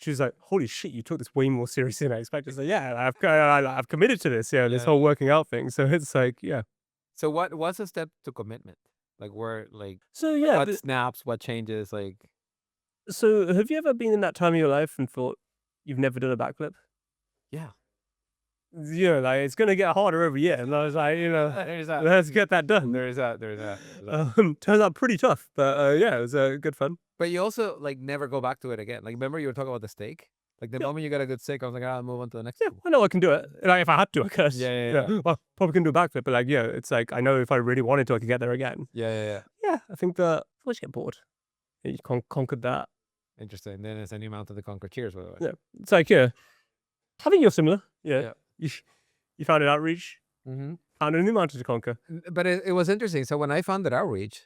she was like, "Holy shit, you took this way more seriously than I expected." So yeah, I've committed to this, this Yeah. whole working out thing. So it's like, yeah. So what's the step to commitment? Like where So like yeah, what snaps, what changes, like so have you ever been in that time of your life and thought you've never done a backflip? yeah. Like it's gonna get harder every year, and I was like, There's that. let's get that done. There's that. There's that. There's that. Turns out pretty tough, but yeah, it was good fun. But you also like never go back to it again. Like remember you were talking about the steak? Like the Yeah, moment you got a good steak, I was like, I'll move on to the next yeah, one. I know I can do it. Like if I had to, I could. Yeah, yeah, Yeah, yeah. well, probably can do a backflip, but like, yeah, it's like I know if I really wanted to, I could get there again. Yeah, yeah, yeah. Yeah, I think that I always get bored. You conquered that. Interesting. Then it's a new mountain to conquer. Cheers, by the way. Yeah, it's like yeah, I think you're similar. Yeah, Yeah. you you found an outreach, Mm-hmm. found a new mountain to conquer. But it was interesting. So when I found that outreach,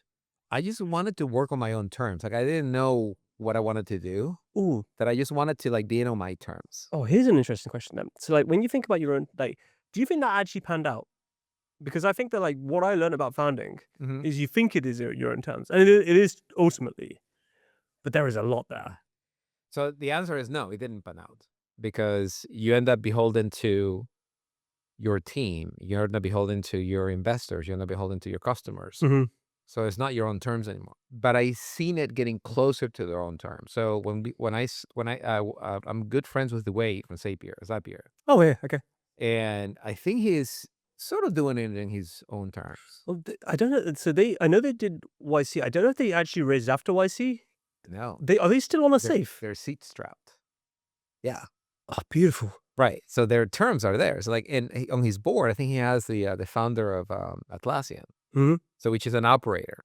I just wanted to work on my own terms. Like I didn't know what I wanted to do. Ooh, That I just wanted to like be in on my terms. oh, here's an interesting question then. So like, when you think about your own, like, do you think that actually panned out? Because I think that like what I learned about founding Mm-hmm. is you think it is your own terms, and it is ultimately, but there is a lot there. So the answer is no, it didn't pan out because you end up beholden to your team. You're not beholden to your investors. You're not beholden to your customers. Hmm. So it's not your own terms anymore. But I seen it getting closer to their own terms. So I'm good friends with Dwayne from Zapier, Oh yeah, okay. and I think he's sort of doing it in his own terms. Well, I don't know. So I know they did YC. I don't know if they actually raised after YC. No, Are they still on a they're, safe? they're seat strapped. Yeah. Oh, beautiful. Right. So their terms are there. So like on his board, I think he has the founder of Atlassian, Hmm. so which is an operator.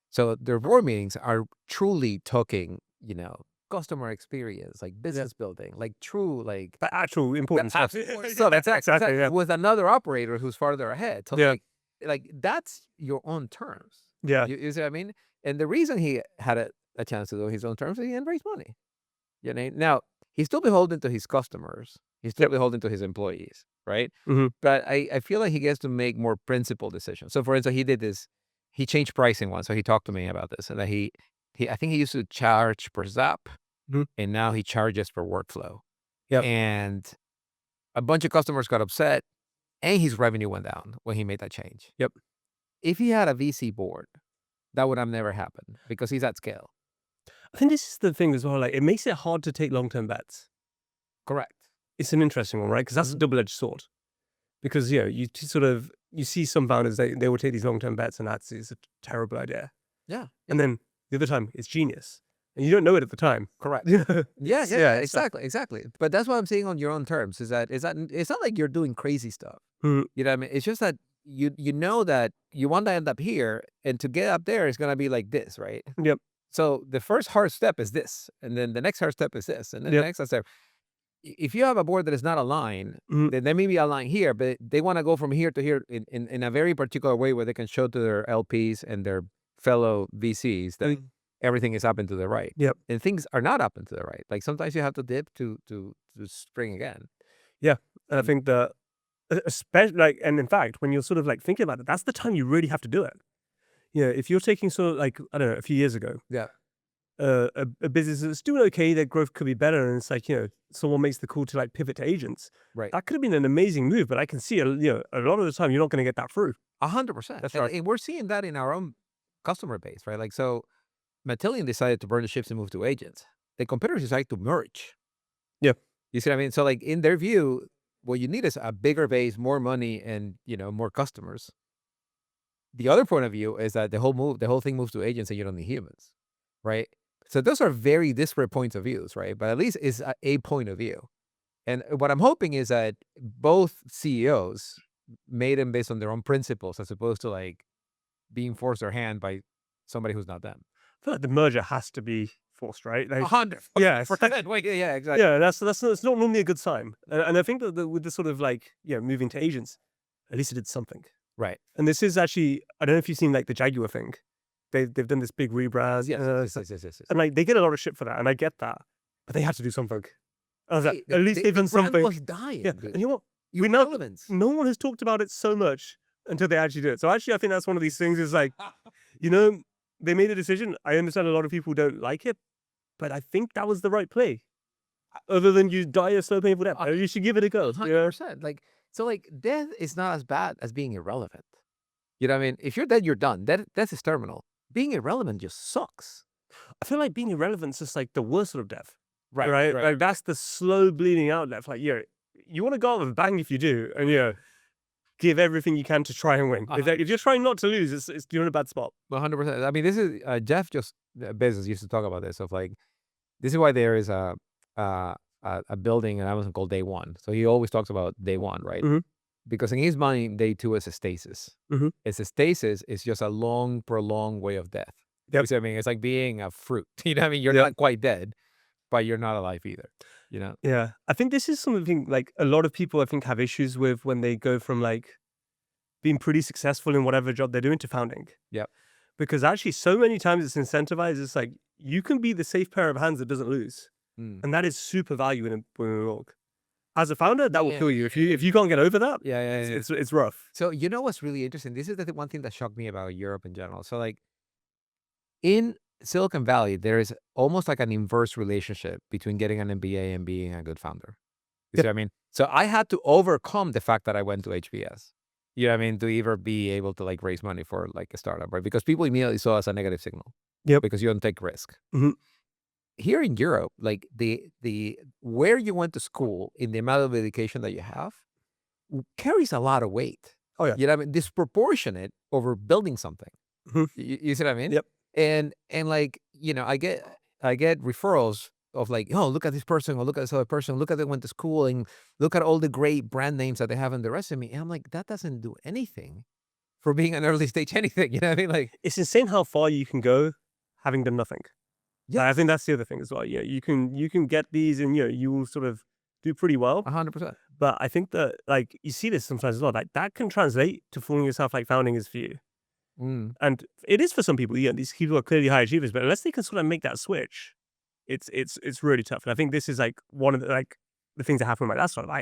So their board meetings are truly talking, customer experience, like Yeah, business building, like true, like the actual important stuff. so that's Exactly. Yeah, with another operator who's farther ahead. So yeah, like that's your own terms. yeah. You see what I mean? And the reason he had a chance to do his own terms is he didn't raise money. Now he's still beholden to his customers. He's still Yep. beholden to his employees, right? Hmm. But I feel like he gets to make more principled decisions. So for instance, he did this. He changed pricing once. So he talked to me about this, and that he I think he used to charge per zap, Hmm. and now he charges per workflow. Yep. And a bunch of customers got upset, and his revenue went down when he made that change. Yep. If he had a VC board, that would have never happened because he's at scale. I think this is the thing as well. Like, it makes it hard to take long term bets. Correct. It's an interesting one, right? Because that's a Mhm. double edged sword. Because you see some founders they will take these long term bets, and is a terrible idea. Yeah. And then the other time, it's genius, and you don't know it at the time. Correct. Yeah, Yeah, yeah, exactly, exactly. But that's what I'm saying on your own terms is that it's not like you're doing crazy stuff. Mhm. You know what I mean? It's just that you know that you want to end up here, and to get up there is gonna be like this, right? Yep. So the first hard step is this, and then the next hard step is this, and then the Yep. next hard step. If you have a board that is not aligned, Mhm. then they may be aligned here, but they want to go from here to here in a very particular way where they can show to their LPs and their fellow VCs that everything is up and to the right. Yep. And things are not up and to the right. Like sometimes you have to dip to spring again. Yeah. And I think that, especially like, and in fact, when you're sort of like thinking about it, that's the time you really have to do it. If you're taking sort of like, I don't know, a few years ago, Yeah. a business that's doing okay, their growth could be better, and it's like, someone makes the call to like pivot to agents. Right. That could have been an amazing move, but I can see, a lot of the time you're not going to get that through. 100%. That's And, right. and we're seeing that in our own customer base, right? Like so Matillion decided to burn the ships and move to agents. The competitors decided to merge. Yeah. You see what I mean? So like in their view, what you need is a bigger base, more money, and more customers. The other point of view is that the whole thing moves to agents and you don't need humans, right? So those are very disparate points of views, right? But at least it's a point of view. And what I'm hoping is that both CEOs made them based on their own principles as opposed to like being forced their hand by somebody who's not them. I feel like the merger has to be forced, right? Like, 100. yeah, Wait, yeah, exactly. yeah, that's not normally a good sign. And I think that with the sort of like, moving to agents, at least it did something. Right. And this is actually, I don't know if you've seen like the Jaguar thing. They've done this big rebrand. Yes. And like they get a lot of shit for that, and I get that, but they had to do something. I was like, Hey, at least they've done the brand something. was dying. Yeah, Dude. and you know what? You We know relevance. no one has talked about it so much until they actually do it. So actually, I think that's one of these things. Is like, they made a decision. I understand a lot of people don't like it, but I think that was the right play. other than you die a slow, painful death. You should give it a go. Yeah. 100%. Like, so like death is not as bad as being irrelevant. You know what I mean? If you're dead, you're done. Death is terminal. Being irrelevant just sucks. I feel like being irrelevant is just like the worst sort of death. Right, Right? right. Like that's the slow bleeding out death. Like, you want to go out with a bang if you do, and give everything you can to try and win. If you're trying not to lose, you're in a bad spot. 100%. I mean, this is Jeff just Bezos used to talk about this of like this is why there is a a building in Amazon called Day One. So he always talks about Day One, right? Mhm. Because in his mind, Day Two is a stasis. Mhm. It's a stasis is just a long, prolonged way of death. Yep. You see what I mean? It's like being a fruit. You know what I mean? You're Yep. not quite dead, but you're not alive either. You know? Yeah. I think this is something like a lot of people I think have issues with when they go from like being pretty successful in whatever job they're doing to founding. Yep. Because actually so many times it's incentivized. It's like you can be the safe pair of hands that doesn't lose. Mm. And that is super value in a org. As a founder, that will Yeah. kill you. If you can't get over that, Yeah. it's rough. So you know what's really interesting? This is the one thing that shocked me about Europe in general. So like in Silicon Valley, there is almost like an inverse relationship between getting an MBA and being a good founder. You see Yep. what I mean? So I had to overcome the fact that I went to HBS. You know what I mean? To even be able to like raise money for like a startup, right? Because people immediately saw as a negative signal. Yep. Because you don't take risk. Mhm. Here in Europe, like the where you went to school in the amount of education that you have carries a lot of weight. Oh yeah. You know what I mean? Disproportionate over building something. Mhm. You see what I mean? Yep. And like, I get referrals of like, oh, look at this person or look at this other person, look at they went to school and look at all the great brand names that they have in the resume. And I'm like, that doesn't do anything for being an early stage anything. You know what I mean? Like, It's insane how far you can go having done nothing. yeah, I think that's the other thing as well. Yeah, you can get these and you will sort of do pretty well. 100%. But I think that like you see this sometimes as well. Like that can translate to fooling yourself like founding is for you. Mm. And it is for some people. Yeah, these people are clearly high achievers, but unless they can sort of make that switch, it's really tough. And I think this is like one of the things that happened with my last startup.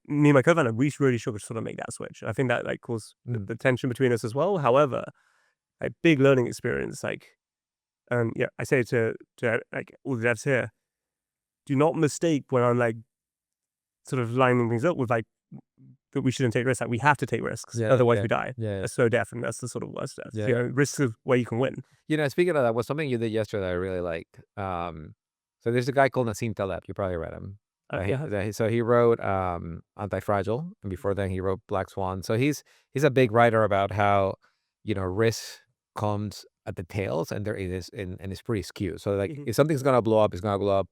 Me and my co-founder, we really struggled to sort of make that switch. I think that like caused the tension between us as well. However, a big learning experience. Like, I say to like all the devs here, do not mistake when I'm like sort of lining things up with like that we shouldn't take risks. Like we have to take risks, Yeah, otherwise yeah, we die. yeah. A slow death, and that's the sort of worst death. Yeah. Risks of where you can win. Speaking of that, was something you did yesterday that I really liked. So there's a guy called Nassim Taleb. You probably read him. So he wrote Anti-Fragile, and before then he wrote Black Swan. So he's a big writer about how risk comes at the tails, and there it is, and it's pretty skewed. So like if something's gonna blow up, it's gonna blow up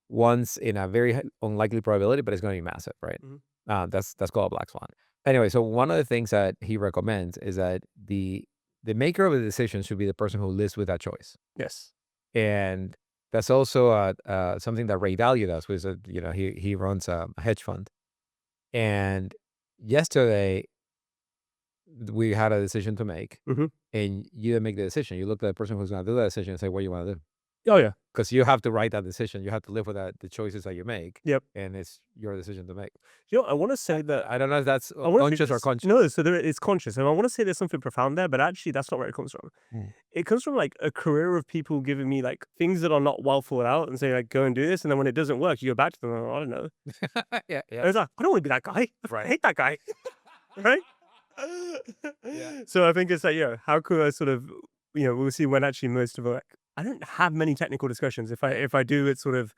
once in a very unlikely probability, but it's gonna be massive, right? That's called Black Swan. Anyway, so one of the things that he recommends is that the maker of the decision should be the person who lives with that choice. Yes. And that's also something that Ray Dalio does, which is, he runs a hedge fund. And yesterday, we had a decision to make, and you didn't make the decision. You look at the person who's going to do that decision and say, what do you want to do? Oh yeah. Because you have to write that decision. You have to live with the choices that you make. Yep. And it's your decision to make. I want to say that I don't know if that's conscious or conscious. No, so it's conscious, and I want to say there's something profound there, but actually that's not where it comes from. It comes from like a career of people giving me like things that are not well thought out and saying like go and do this, and then when it doesn't work, you go back to them. I don't know. Yeah. And it's like I don't want to be that guy. Right. I hate that guy. Right. So I think it's like how could I sort of we'll see when actually most of it. I don't have many technical discussions. If I do, it's sort of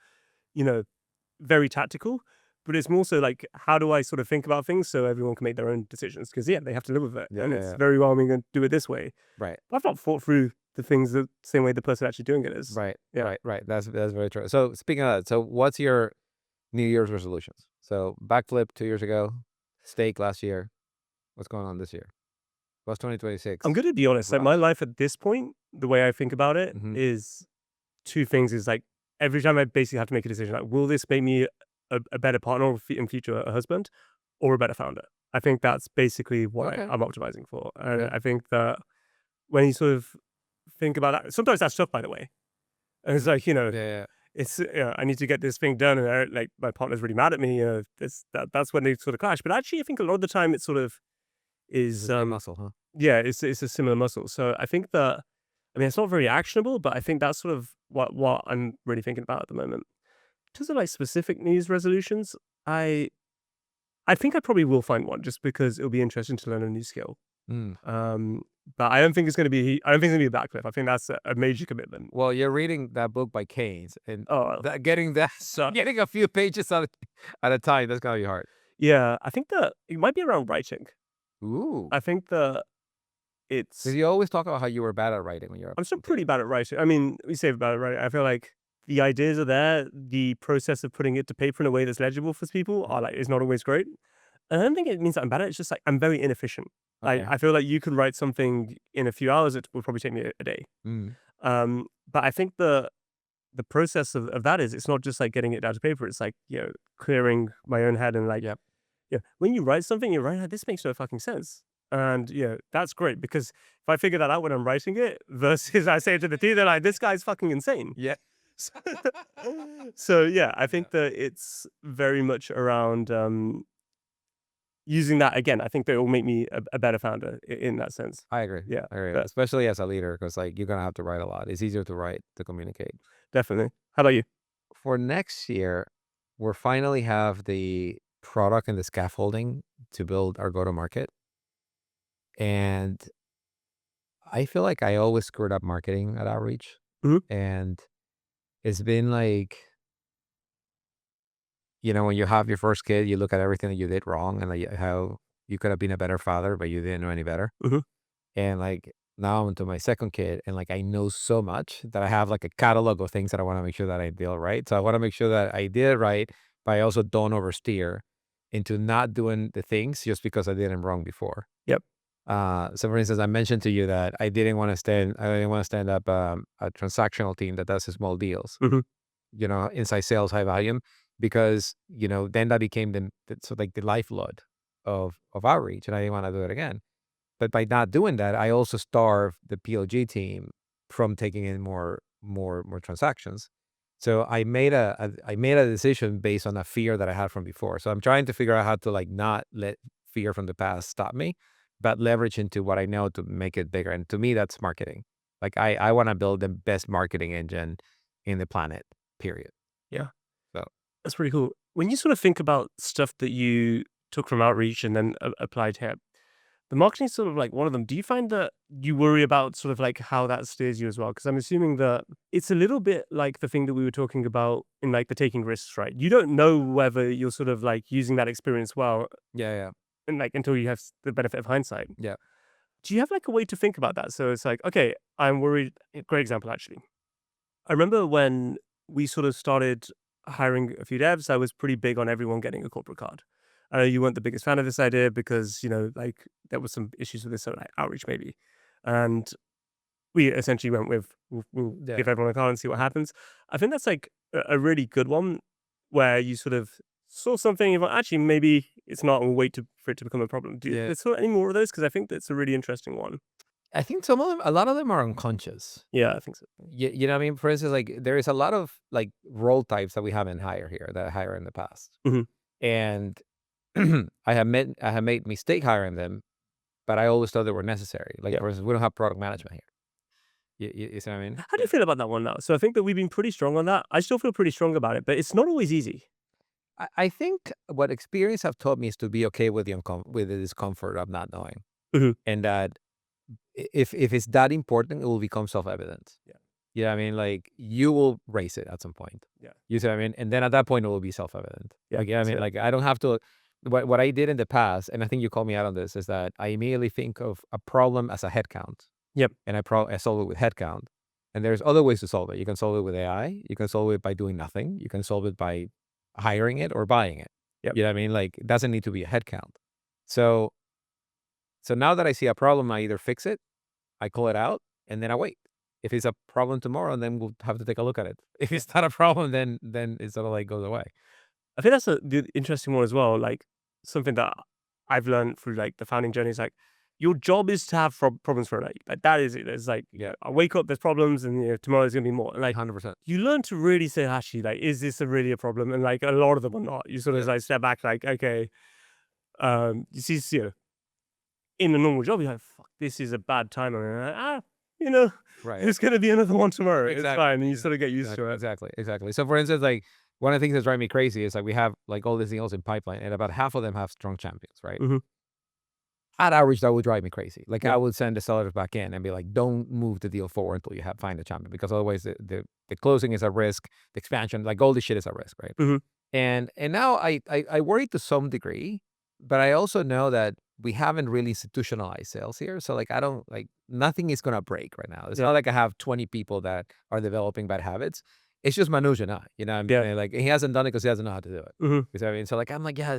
very tactical. But it's more so like, how do I sort of think about things so everyone can make their own decisions? Because they have to live with it, and it's very well I'm going to do it this way. Right. But I've not thought through the things the same way the person actually doing it is. Right. Yeah. Right. That's very true. So speaking of that, so what's your New Year's resolutions? So backflip 2 years ago, steak last year. What's going on this year? What's 2026? I'm going to be honest. Like my life at this point, the way I think about it is two things. Is like every time I basically have to make a decision, like will this make me a better partner or in future a husband or a better founder? I think that's basically what I'm optimizing for. And I think that when you sort of think about that, sometimes that's tough, by the way. And it's like, it's I need to get this thing done, and like my partner's really mad at me. That's when they sort of clash. But actually, I think a lot of the time it sort of is muscle, huh? Yeah, it's a similar muscle. So I think that it's not very actionable, but I think that's sort of what I'm really thinking about at the moment. terms of like specific New Year's resolutions, I I think I probably will find one just because it'll be interesting to learn a new skill. Mm. Um, but I don't think it's gonna be. I don't think it's gonna be a backflip. I think that's a major commitment. Well, you're reading that book by Keynes, and Oh, that so getting a few pages at a time, that's gonna be hard. yeah, I think that it might be around writing. Ooh. I think that Because it's. you always talk about how you were bad at writing when you were I'm still a kid. pretty bad at writing. I mean, we say bad at writing. I feel like the ideas are there. The process of putting it to paper in a way that's legible for people Mm. are like is not always great. And I don't think it means that I'm bad at it. It's just like I'm very inefficient. Like Okay. I feel like you can write something in a few hours. It would probably take me a day. Mm. But I think the process of that is it's not just like getting it down to paper. It's like clearing my own head and like Yep. when you write something, you're writing like this makes no fucking sense. And that's great because if I figure that out when I'm writing it versus I say it to the team, they're like, this guy's fucking insane. Yeah. So yeah, I Yeah. think that it's very much around using that again. I think that it will make me a better founder in that sense. I agree. Yeah, I agree. but Especially as a leader, because like you're gonna have to write a lot. It's easier to write to communicate. definitely. How about you? For next year, we're finally have the product and the scaffolding to build our go-to-market. And I feel like I always screwed up marketing at outreach. Hmm. And it's been like, when you have your first kid, you look at everything that you did wrong and like how you could have been a better father, but you didn't know any better. Hmm. And like now I'm into my second kid, and like I know so much that I have like a catalog of things that I want to make sure that I did right. So I want to make sure that I did it right, but I also don't oversteer into not doing the things just because I did them wrong before. Yep. So for instance, I mentioned to you that I didn't want to stand up a transactional team that does small deals, Hmm. inside sales, high volume, because, then that became so like the lifeblood of outreach, and I didn't want to do it again. But by not doing that, I also starve the PLG team from taking in more transactions. So I made a decision based on a fear that I had from before. So I'm trying to figure out how to like not let fear from the past stop me, but leverage into what I know to make it bigger. And to me, that's marketing. Like I want to build the best marketing engine in the planet, period. Yeah, So that's pretty cool. When you sort of think about stuff that you took from outreach and then applied here, the marketing is sort of like one of them. Do you find that you worry about sort of like how that steers you as well? Because I'm assuming that it's a little bit like the thing that we were talking about in like the taking risks, right? You don't know whether you're sort of like using that experience well yeah, yeah, and like until you have the benefit of hindsight. yeah. Do you have like a way to think about that? So it's like, okay, I'm worried. Great example, actually. I remember when we sort of started hiring a few devs, I was pretty big on everyone getting a corporate card. I know you weren't the biggest fan of this idea because, like there was some issues with this sort of like outreach maybe. And we essentially went with we'll Yeah. give everyone a card and see what happens. I think that's like a really good one where you sort of saw something, you're like, actually maybe it's not, and we'll wait for it to become a problem. Do you Yeah. there's sort of any more of those? Because I think that's a really interesting one. I think a lot of them are unconscious. Yeah, I think so. You know what I mean? For instance, like there is a lot of like role types that we haven't hired here that I hired in the past. Mhm. And I have made mistake hiring them, but I always thought they were necessary. Like Yeah. for instance, we don't have product management here. You see what I mean? How do you feel about that one now? So I think that we've been pretty strong on that. I still feel pretty strong about it, but it's not always easy. I think what experience have taught me is to be okay with with the discomfort of not knowing. Mhm. And that if it's that important, it will become self-evident. Yeah. Yeah, I mean, like you will raise it at some point. Yeah. You see what I mean? And then at that point, it will be self-evident. Yeah, Like, yeah, I that's mean, it. like I don't have to. What I did in the past, and I think you called me out on this, is that I immediately think of a problem as a head count, Yep. and I solve it with head count. And there's other ways to solve it. You can solve it with AI. You can solve it by doing nothing. You can solve it by hiring it or buying it. Yep. You know what I mean? Like, it doesn't need to be a head count. So, so now that I see a problem, I either fix it, I call it out, and then I wait. If it's a problem tomorrow, then we'll have to take a look at it. If it's not a problem, then it sort of like goes away. I think that's the interesting one as well. Like something that I've learned through like the founding journey is like your job is to have problems for a night. Like that is it. It's like Yeah, I wake up, there's problems, and tomorrow's gonna be more. And like 100%. you learn to really say, actually, like, is this really a problem? And like a lot of them are not. You sort of Yeah, like step back, like, okay, you see, in a normal job, you're like, fuck, this is a bad time. And you're like, you know, right. there's gonna be another one tomorrow. It's Exactly. fine, and you sort of get used to it. Exactly. So for instance, like one of the things that drive me crazy is like we have like all these deals in pipeline, and about half of them have strong champions, right? Mhm. At average, that would drive me crazy. Like Yeah. I would send the sellers back in and be like, "Don't move the deal forward until you have find a champion, because otherwise the closing is at risk, the expansion, like all this shit is at risk, right?" Mhm. And now I worry to some degree, but I also know that we haven't really institutionalized sales here. So like I don't like nothing is gonna break right now. It's Yeah. not like I have 20 people that are developing bad habits. It's just Manoj and I, you know what I mean? Yeah. And, like he hasn't done it because he doesn't know how to do it. Mhm. You know what I mean? So like I'm like, yeah,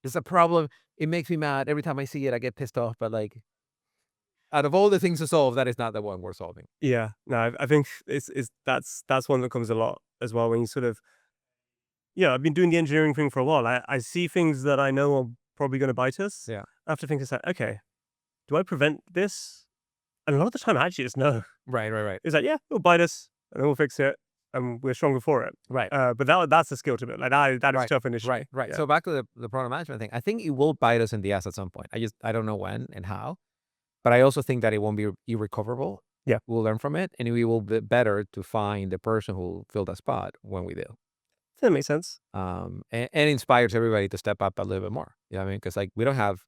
it's a problem. It makes me mad. Every time I see it, I get pissed off. But like out of all the things to solve, that is not the one we're solving. Yeah. No, I think it's that's one that comes a lot as well when you sort of yeah, I've been doing the engineering thing for a while. I see things that I know are probably gonna bite us. Yeah. I have to think it's like, okay, do I prevent this? And a lot of the time actually it's no. Right, right, right. It's like, yeah, it'll bite us and then we'll fix it and we're stronger for it. Right. But that's the skill to it. Like that is Right. tough initially. Right, right. Yeah. So back to the product management thing. I think it will bite us in the ass at some point. I don't know when and how, but I also think that it won't be irrecoverable. Yeah. We'll learn from it, and we will be better to find the person who will fill that spot when we do. That makes sense. And inspires everybody to step up a little bit more. You know what I mean? Because like we don't have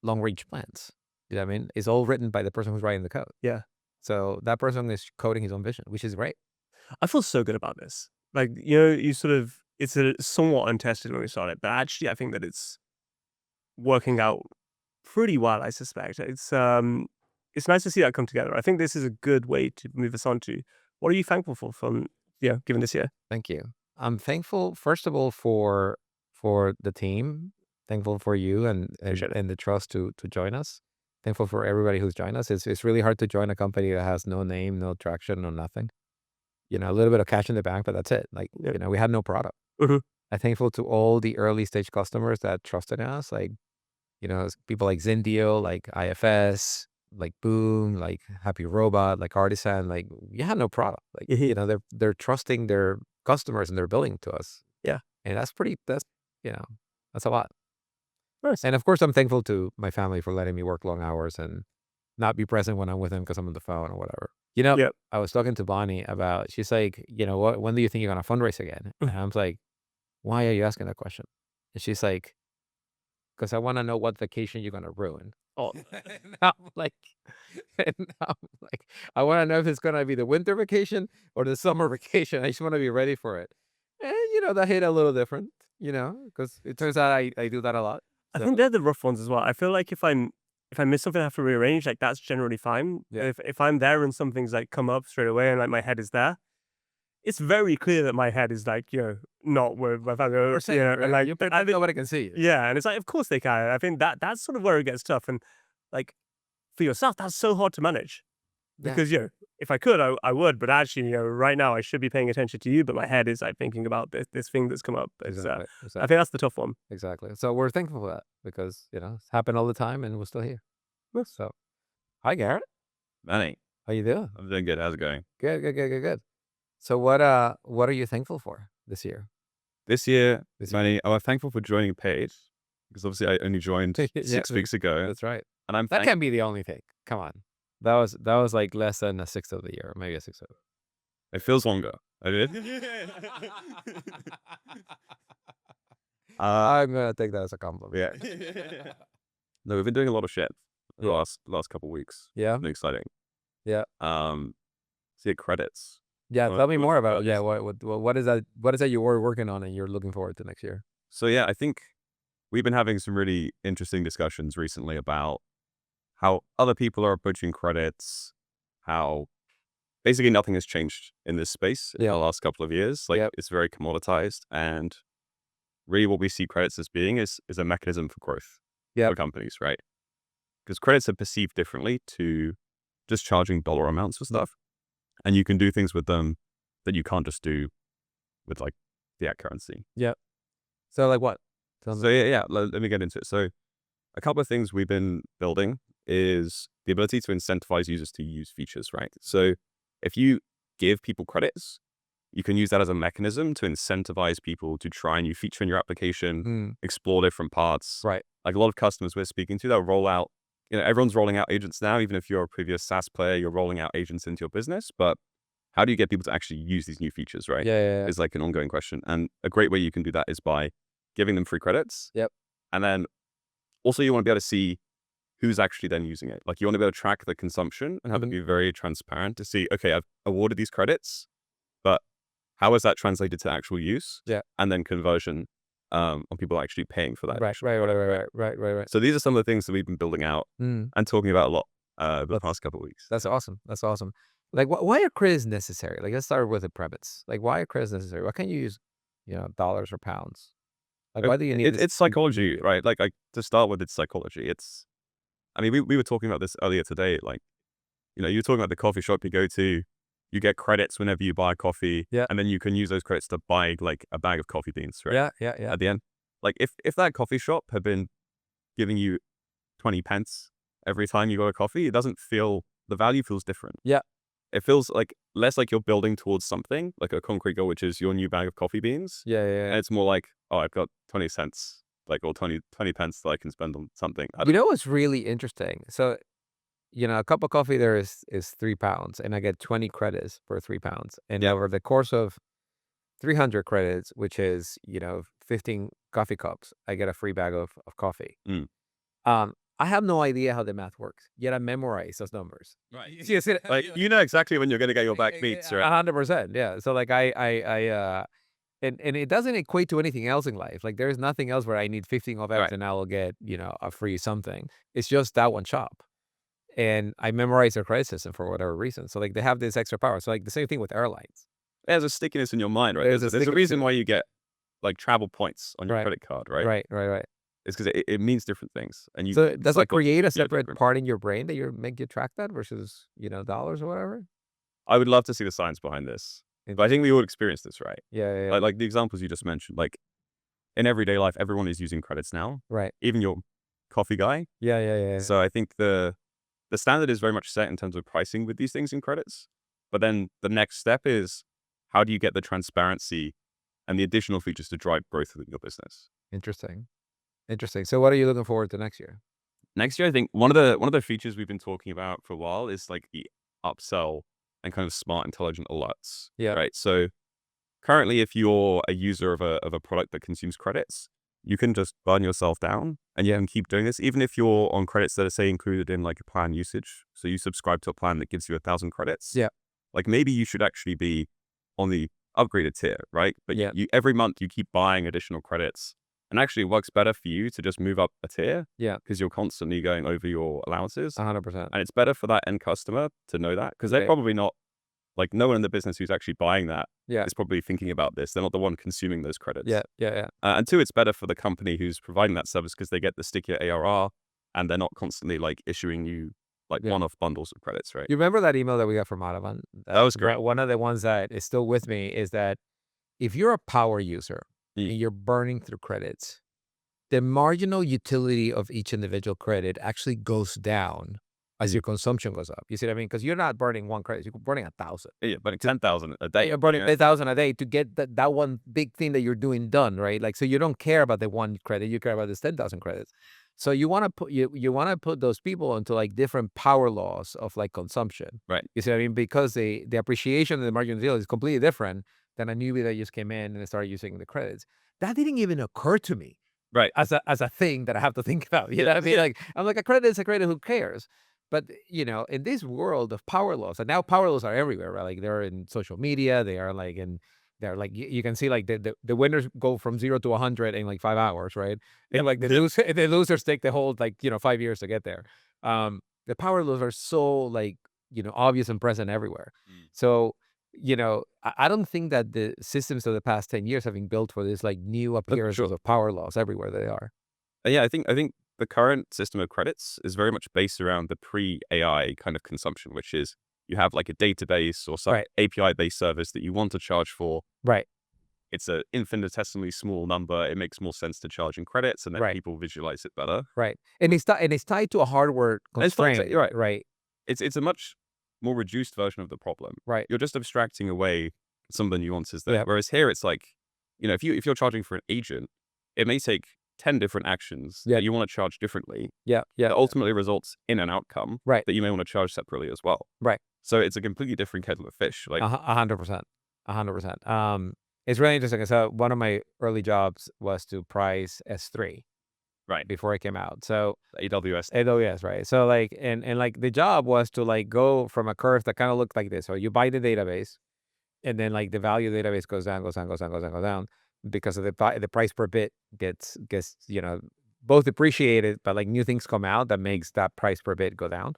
long range plans. You know what I mean? It's all written by the person who's writing the code. Yeah. So that person is coding his own vision, which is great. I feel so good about this. Like, you know, you sort of it's a somewhat untested when we started, but actually I think that it's working out pretty well, I suspect. It's nice to see that come together. I think this is a good way to move us on to what are you thankful for from given this year? Thank you. I'm thankful, first of all, for the team. Thankful for you Appreciate it. and the trust to join us. Thankful for everybody who's joined us. It's really hard to join a company that has no name, no traction, no nothing. You know, a little bit of cash in the bank, but that's it. Like, Yeah. you know, we had no product. Mhm. I'm thankful to all the early stage customers that trusted in us, like, you know, people like Zindio, like IFS, like Boom, like Happy Robot, like Artisan. Like, you had no product. Like, Mhm. you know, they're trusting their customers and they're billing to us. Yeah. And that's, you know, that's a lot. Nice. And of course, I'm thankful to my family for letting me work long hours and not be present when I'm with them because I'm on the phone or whatever. You know, Yep. I was talking to Bonnie about, she's like, you know, when do you think you're going to fundraise again? And I was like, why are you asking that question? And she's like, because I want to know what vacation you're going to ruin. Oh, And I'm like, and I'm like, I want to know if it's going to be the winter vacation or the summer vacation. I just want to be ready for it. And, you know, that hit a little different, you know, because it turns out I do that a lot. I So, think they're the rough ones as well. I feel like if I miss something I have to rearrange, like that's generally fine. Yeah. If I'm there and something's like come up straight away and like my head is there, it's very clear that my head is like, not where my family and like you I think nobody can see you. yeah, and it's like of course they can. I think that's sort of where it gets tough. And like for yourself, that's so hard to manage. Yeah. Because if I could, I would, but actually, right now I should be paying attention to you, but my head is like thinking about this thing that's come up. Exactly. I Exactly. think that's the tough one. Exactly. So we're thankful for that because, you know, it's happened all the time and we're still here. So, hi, Garrett. Manny, How you doing? I'm doing good. How's it going? Good, good, good, good, good. So what are you thankful for this year? This year, This year. Manny, I'm thankful for joining Paid because obviously I only joined Yeah, 6 weeks ago, That's right. and I'm That can't be the only thing. Come on. That was like less than a sixth of the year, maybe a sixth of It feels longer. I did. I'm gonna take that as a compliment. Yeah. No, we've been doing a lot of shit the Yeah. last couple weeks. Yeah. Been exciting. Yeah. See credits. Yeah. What- Tell me what- more about what yeah. is- What is that? What is that you were working on and you're looking forward to next year? So yeah, I think we've been having some really interesting discussions recently about how other people are approaching credits, how basically nothing has changed in this space in Yeah. the last couple of years. Like Yep. it's very commoditized, and really what we see credits as being is a mechanism for growth Yep. for companies, right? Because credits are perceived differently to just charging dollar amounts for stuff, and you can do things with them that you can't just do with like fiat currency. So like what? Tell me. So yeah, let me get into it. So a couple of things we've been building is the ability to incentivize users to use features, right? So if you give people credits, you can use that as a mechanism to incentivize people to try a new feature in your application, Mm, explore different parts. right. Like a lot of customers we're speaking to, they'll roll out, everyone's rolling out agents now. Even if you're a previous SaaS player, you're rolling out agents into your business. But how do you get people to actually use these new features, right? Yeah. Is like an ongoing question. And a great way you can do that is by giving them free credits. Yep. And then also you want to be able to see who's actually then using it. Like you want to be able to track the consumption and have it be very transparent to see, okay, I've awarded these credits, but how is that translated to actual use? Yeah. And then conversion on people actually paying for that. Right. So these are some of the things that we've been building out and talking about a lot over the past couple of weeks. That's awesome. That's awesome. Like, why are credits necessary? Like, let's start with the premise. Like, why are credits necessary? Why can't you use, dollars or pounds? Like, why do you need It's psychology, right? Like to start with, it's psychology. I mean, we were talking about this earlier today. Like, you're talking about the coffee shop you go to, you get credits whenever you buy coffee, and then you can use those credits to buy like a bag of coffee beans, right? Yeah. At the end, like if that coffee shop had been giving you 20 pence every time you got a coffee, the value feels different. Yeah. It feels like less like you're building towards something, like a concrete goal, which is your new bag of coffee beans. Yeah. And it's more like, oh, I've got 20 cents, like, or 20 pence that I can spend on something. What's really interesting? So, a cup of coffee there is £3, and I get 20 credits for £3. And over the course of 300 credits, which is, 15 coffee cups, I get a free bag of coffee. I have no idea how the math works, yet I memorize those numbers. Right. You see, Like, exactly when you're going to get your back beats, right? 100%. Yeah. So like and it doesn't equate to anything else in life. Like there's nothing else where I need 15 of X and I will get, a free something. It's just that one shop. And I memorize their credit system for whatever reason. So like they have this extra power. So like the same thing with airlines. There's a stickiness in your mind, right? There's a reason why you get like travel points on your credit card, right? Right. It's because it means different things. And so does it create a separate part in your brain that make you track that versus, dollars or whatever? I would love to see the science behind this. But I think we all experience this, right? Yeah. Like the examples you just mentioned, like in everyday life, everyone is using credits now. Right. Even your coffee guy. Yeah. So I think the standard is very much set in terms of pricing with these things in credits. But then the next step is how do you get the transparency and the additional features to drive growth within your business? Interesting. So what are you looking forward to next year? Next year, I think one of the features we've been talking about for a while is like the upsell and kind of smart, intelligent alerts. Yeah. Right. So currently, if you're a user of a product that consumes credits, you can just burn yourself down and you can keep doing this, even if you're on credits that are, say, included in like a plan usage. So you subscribe to a plan that gives you 1,000 credits. Yeah. Like maybe you should actually be on the upgraded tier, right? But you every month you keep buying additional credits. And actually it works better for you to just move up a tier. Yeah. Because you're constantly going over your allowances. 100%. And it's better for that end customer to know that because they're probably not, like no one in the business who's actually buying that is probably thinking about this. They're not the one consuming those credits. Yeah. And two, it's better for the company who's providing that service because they get the stickier ARR and they're not constantly like issuing you like one-off bundles of credits, right? You remember that email that we got from Adavan? That was great. One of the ones that is still with me is that if you're a power user and you're burning through credits, the marginal utility of each individual credit actually goes down as your consumption goes up. You see what I mean? Because you're not burning one credit, you're burning 1,000. Yeah, burning 10,000 a day. You're burning 10,000 a day to get that one big thing that you're doing done, right? Like, so you don't care about the one credit, you care about this 10,000 credits. So you want to put you want to put those people into like different power laws of like consumption. Right. You see what I mean? Because the appreciation of the marginal utility is completely different than a newbie that just came in and started using the credits. That didn't even occur to me. Right. As a thing that I have to think about. You know what I mean? Like I'm like, a credit is a credit, who cares? But in this world of power laws, and now power laws are everywhere, right? Like they're in social media, they're like you can see like the winners go from 0 to 100 in like 5 hours, right? And like the losers take the whole 5 years to get there. The power laws are so like obvious and present everywhere. So I don't think that the systems of the past 10 years have been built for this like new appearances of power laws everywhere they are. Yeah, I think the current system of credits is very much based around the pre-AI kind of consumption, which is you have like a database or some API-based service that you want to charge for. Right. It's an infinitesimally small number. It makes more sense to charge in credits, and then people visualize it better. Right. And it's tied to a hardware constraint. Right. It's a much more reduced version of the problem. Right. You're just abstracting away some of the nuances there. Whereas here it's like, if you're charging for an agent, it may take 10 different actions that you want to charge differently. That ultimately results in an outcome that you may want to charge separately as well. Right. So it's a completely different kettle of fish. Like, 100%, 100%. It's really interesting. So one of my early jobs was to price S3 right, before it came out. So AWS. right? So like, and like the job was to like go from a curve that kind of looked like this. So you buy the database, and then like the value of the database goes down, goes down, goes down, goes down, goes down, because of the price per bit gets both depreciated, but like new things come out that makes that price per bit go down,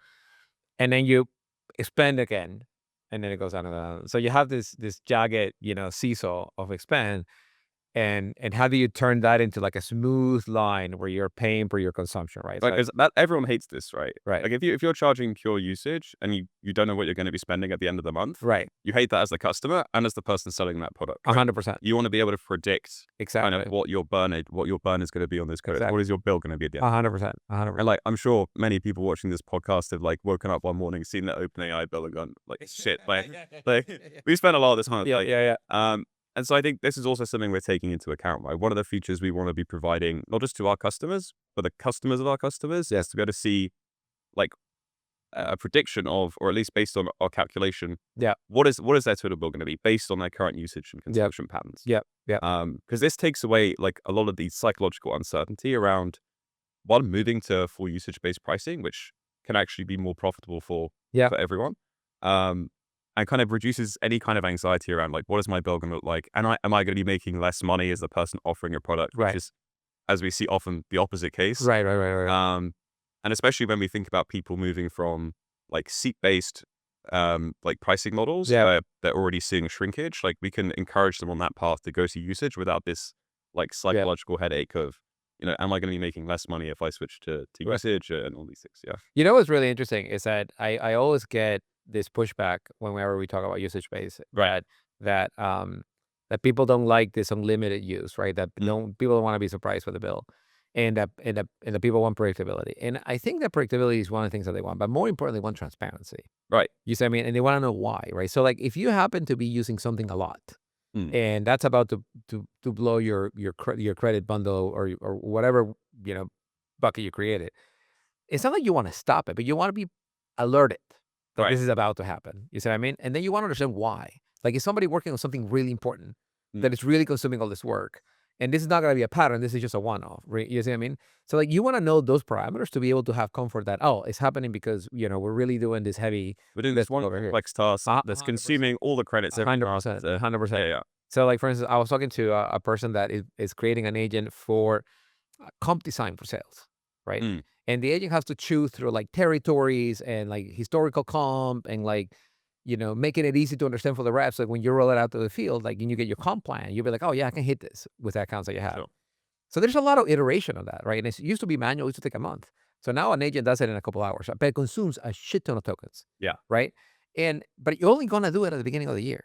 and then you expand again, and then it goes down and down. So you have this jagged seesaw of expand. And how do you turn that into like a smooth line where you're paying for your consumption, right? Like, that everyone hates this, right? Right. Like, if you're charging pure usage and you don't know what you're going to be spending at the end of the month, Right. you hate that as the customer and as the person selling that product. Right? 100%. You want to be able to predict Exactly. kind of what your burn is going to be on this code. Exactly. What is your bill going to be at the end? 100%. 100%. And like, I'm sure many people watching this podcast have like woken up one morning, seen their OpenAI bill and gone like, shit, like we spent a lot of this time. Yeah. And so I think this is also something we're taking into account, right? One of the features we want to be providing, not just to our customers, but the customers of our customers, is to be able to see like a prediction of, or at least based on our calculation, what is their total bill going to be based on their current usage and consumption patterns. Yeah. Because this takes away like a lot of the psychological uncertainty around one, moving to full usage-based pricing, which can actually be more profitable for everyone. And kind of reduces any kind of anxiety around like, what is my bill going to look like? And am I going to be making less money as the person offering a product, which is, as we see, often the opposite case. Right. And especially when we think about people moving from like seat-based like pricing models where they're already seeing shrinkage, like we can encourage them on that path to go to usage without this like psychological headache of, am I going to be making less money if I switch to usage and all these things? Yeah. You know what's really interesting is that I always get this pushback whenever we talk about usage base, that people don't like this unlimited use, right? That people don't want to be surprised with the bill, and that people want predictability. And I think that predictability is one of the things that they want, but more importantly, they want transparency. Right. You see what I mean? And they want to know why, right? So like if you happen to be using something a lot, and that's about to blow your credit bundle or whatever bucket you created, it's not like you want to stop it, but you want to be alerted that this is about to happen. You see what I mean? And then you want to understand why. Like, is somebody working on something really important that is really consuming all this work? And this is not going to be a pattern. This is just a one-off. Right? You see what I mean? So, like, you want to know those parameters to be able to have comfort that, it's happening because, we're really doing this heavy. We're doing this one complex task that's consuming all the credits. 100%. 100%. Yeah. So, like, for instance, I was talking to a person that is creating an agent for comp design for sales, right? And the agent has to chew through like territories and like historical comp and like, making it easy to understand for the reps. Like when you roll it out to the field, like, and you get your comp plan, you'll be like, oh yeah, I can hit this with the accounts that you have. Sure. So there's a lot of iteration on that, right? And it used to be manual, it used to take a month. So now an agent does it in a couple hours, but it consumes a shit ton of tokens. Yeah. Right. But you're only going to do it at the beginning of the year.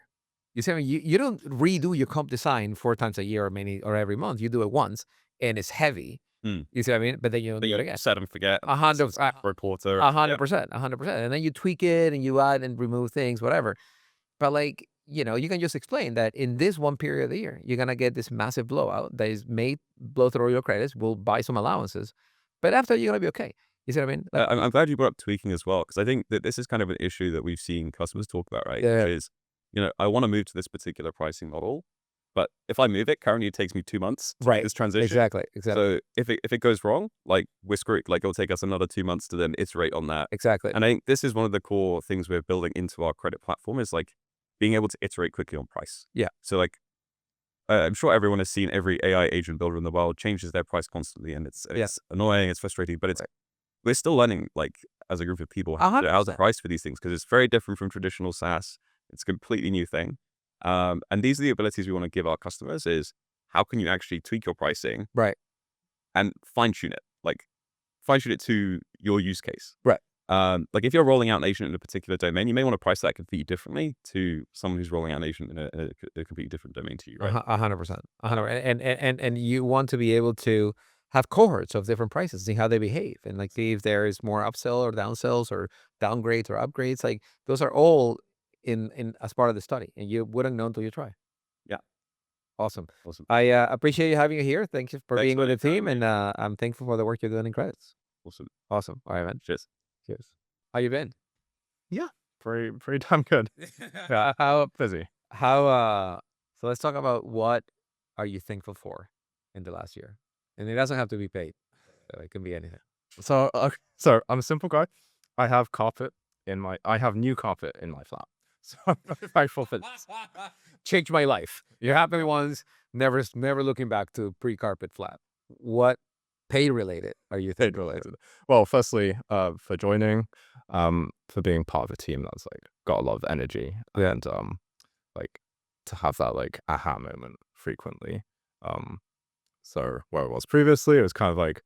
You see, you don't redo your comp design 4 times a year or every month. You do it once and it's heavy. You see what I mean? But then you don't do it again. Set and forget. 100%. Reporter. 100%. And then you tweak it and you add and remove things, whatever. But like, you can just explain that in this one period of the year, you're going to get this massive blowout that is made blow through your credits. We'll buy some allowances. But after, you're going to be okay. You see what I mean? Like, I'm glad you brought up tweaking as well, because I think that this is kind of an issue that we've seen customers talk about, right? Yeah. Which is, I want to move to this particular pricing model. But if I move it, currently it takes me 2 months to make this transition. Exactly. So if it goes wrong, like we're screwed. Like it'll take us another 2 months to then iterate on that. Exactly. And I think this is one of the core things we're building into our credit platform is like being able to iterate quickly on price. Yeah. So like I'm sure everyone has seen every AI agent builder in the world changes their price constantly, and it's annoying, it's frustrating, but we're still learning like as a group of people how to price for these things because it's very different from traditional SaaS. It's a completely new thing. And these are the abilities we want to give our customers is how can you actually tweak your pricing and fine tune it to your use case. Like if you're rolling out an agent in a particular domain, you may want to price that completely differently to someone who's rolling out an agent in a completely different domain to you, right? 100%. And you want to be able to have cohorts of different prices, see how they behave, and like see if there is more upsell or downsells or downgrades or upgrades. Like those are all in as part of the study, and you wouldn't know until you try. Yeah. Awesome. I appreciate you having you here. Thank you for being with the team, and I'm thankful for the work you're doing in credits. Awesome. All right, man. Cheers. How you been? Yeah, pretty damn good. Yeah, How busy. so let's talk about what are you thankful for in the last year? And it doesn't have to be paid. It can be anything. So I'm a simple guy. I have new carpet in my flat. So I'm very thankful for this. Changed my life. You're happy ones, never looking back to pre-carpet flat. What pay related are you Paid thankful for? related. Well, firstly, for joining, for being part of a team that's like got a lot of energy Yeah. and like to have that like aha moment frequently. So where it was previously, it was kind of like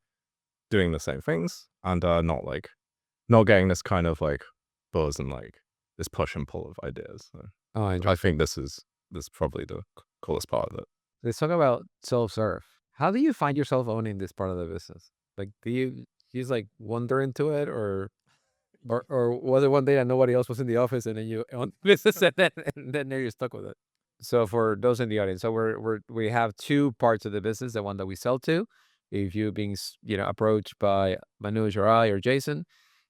doing the same things and not getting this kind of like buzz and like this push and pull of ideas. So Oh, I enjoy. I think this is probably the coolest part of it. Let's talk about self-serve. How do you find yourself owning this part of the business? Like, do you just like wander into it, or was it one day that nobody else was in the office and then you own the business and then you're stuck with it? So for those in the audience, so we have two parts of the business: the one that we sell to, if you being approached by Manoj or I or Jason,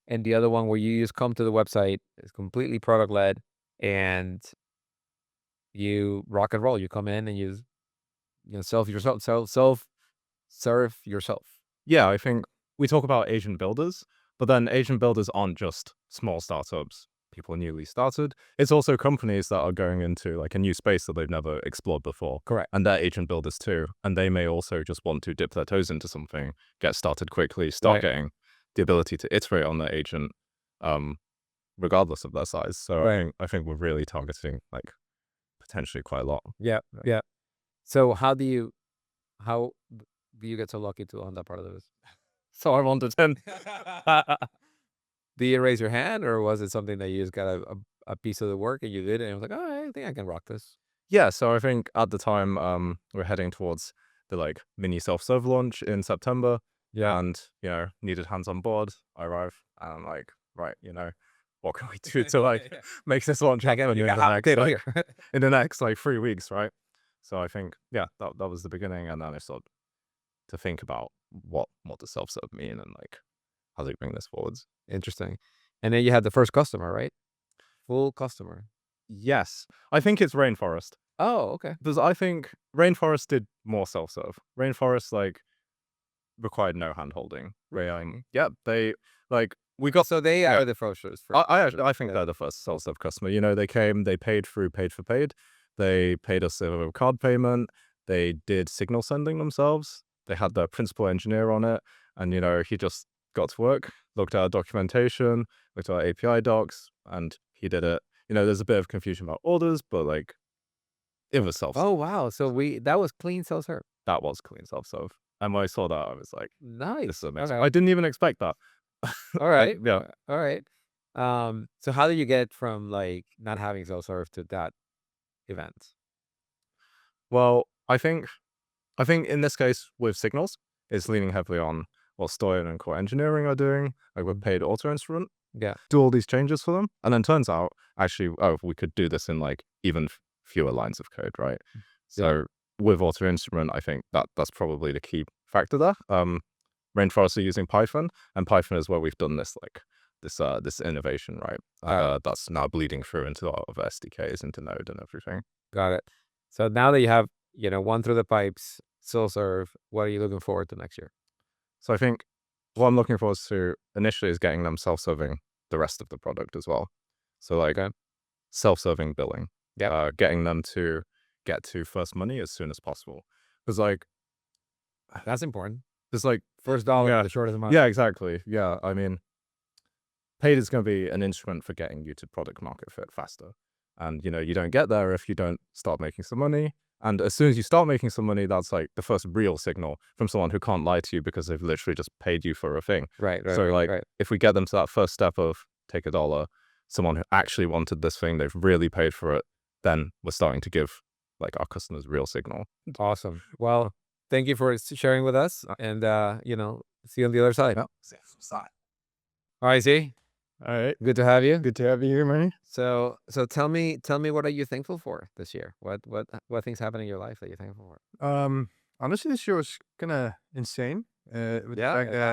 and the other one where you just come to the website, it's completely product led, and you rock and roll. You come in and you serve yourself. Yeah, I think we talk about Asian builders, but then Asian builders aren't just small startups, people newly started. It's also companies that are going into like a new space that they've never explored before. Correct. And they're Asian builders too. And they may also just want to dip their toes into something, get started quickly, start getting the ability to iterate on their agent, regardless of their size. So I think we're really targeting like potentially quite a lot. Yeah. So how do you get so lucky to own that part of the business? So I wanted 10. Do you raise your hand, or was it something that you just got a piece of the work and you did it and it was like, oh, I think I can rock this? Yeah, so I think at the time we're heading towards the like mini self-serve launch in September. Yeah. And needed hands on board. I arrive and I'm like, right, what can we do to like make this launch happen in the next like 3 weeks, right? So I think that was the beginning, and then I started to think about what does self-serve mean and like how do we bring this forwards. Interesting. And then you had the first customer, right? Full customer. Yes, I think it's Rainforest. Oh, okay. Because I think Rainforest did more self-serve. Rainforest like required no hand holding. Yeah, they like we got. So they are the first. I think they're the first self-serve customer. They came, they paid through paid for paid. They paid us a card payment. They did signal sending themselves. They had their principal engineer on it, and he just got to work, looked at our documentation, looked at our API docs, and he did it. There's a bit of confusion about orders, but like it was self-serve. Oh wow! So that was clean self-serve. That was clean self-serve. And when I saw that, I was like, nice. This is amazing. Okay. I didn't even expect that. All right. Yeah. All right. So how do you get from like not having self-serve to that event? Well, I think in this case with Signals, it's leaning heavily on what Stoyan and core engineering are doing. Like we're paid auto instrument. Yeah. Do all these changes for them. And then turns out actually, we could do this in like even fewer lines of code, right? So with auto instrument, I think that's probably the key factor there. Rainforest are using Python, and Python is where we've done this like this innovation, right? That's now bleeding through into a lot of SDKs, into Node and everything. Got it. So now that you have one through the pipes, self-serve, what are you looking forward to next year? So I think what I'm looking forward to initially is getting them self-serving the rest of the product as well. So like self-serving billing, getting them to get to first money as soon as possible, because like that's important. There's like first dollar, the shortest amount. Yeah, exactly. Yeah, I mean, paid is going to be an instrument for getting you to product market fit faster, and you don't get there if you don't start making some money. And as soon as you start making some money, that's like the first real signal from someone who can't lie to you because they've literally just paid you for a thing. Right. So like, if we get them to that first step of take $1, someone who actually wanted this thing, they've really paid for it, then we're starting to give like our customers real signal. Awesome. Well, thank you for sharing with us, and see you on the other side. Yeah. See you on the side. All right, Z. All right. Good to have you. Good to have you here, Manny. So tell me, what are you thankful for this year? What things happen in your life that you're thankful for? Honestly, this year was kind of insane. A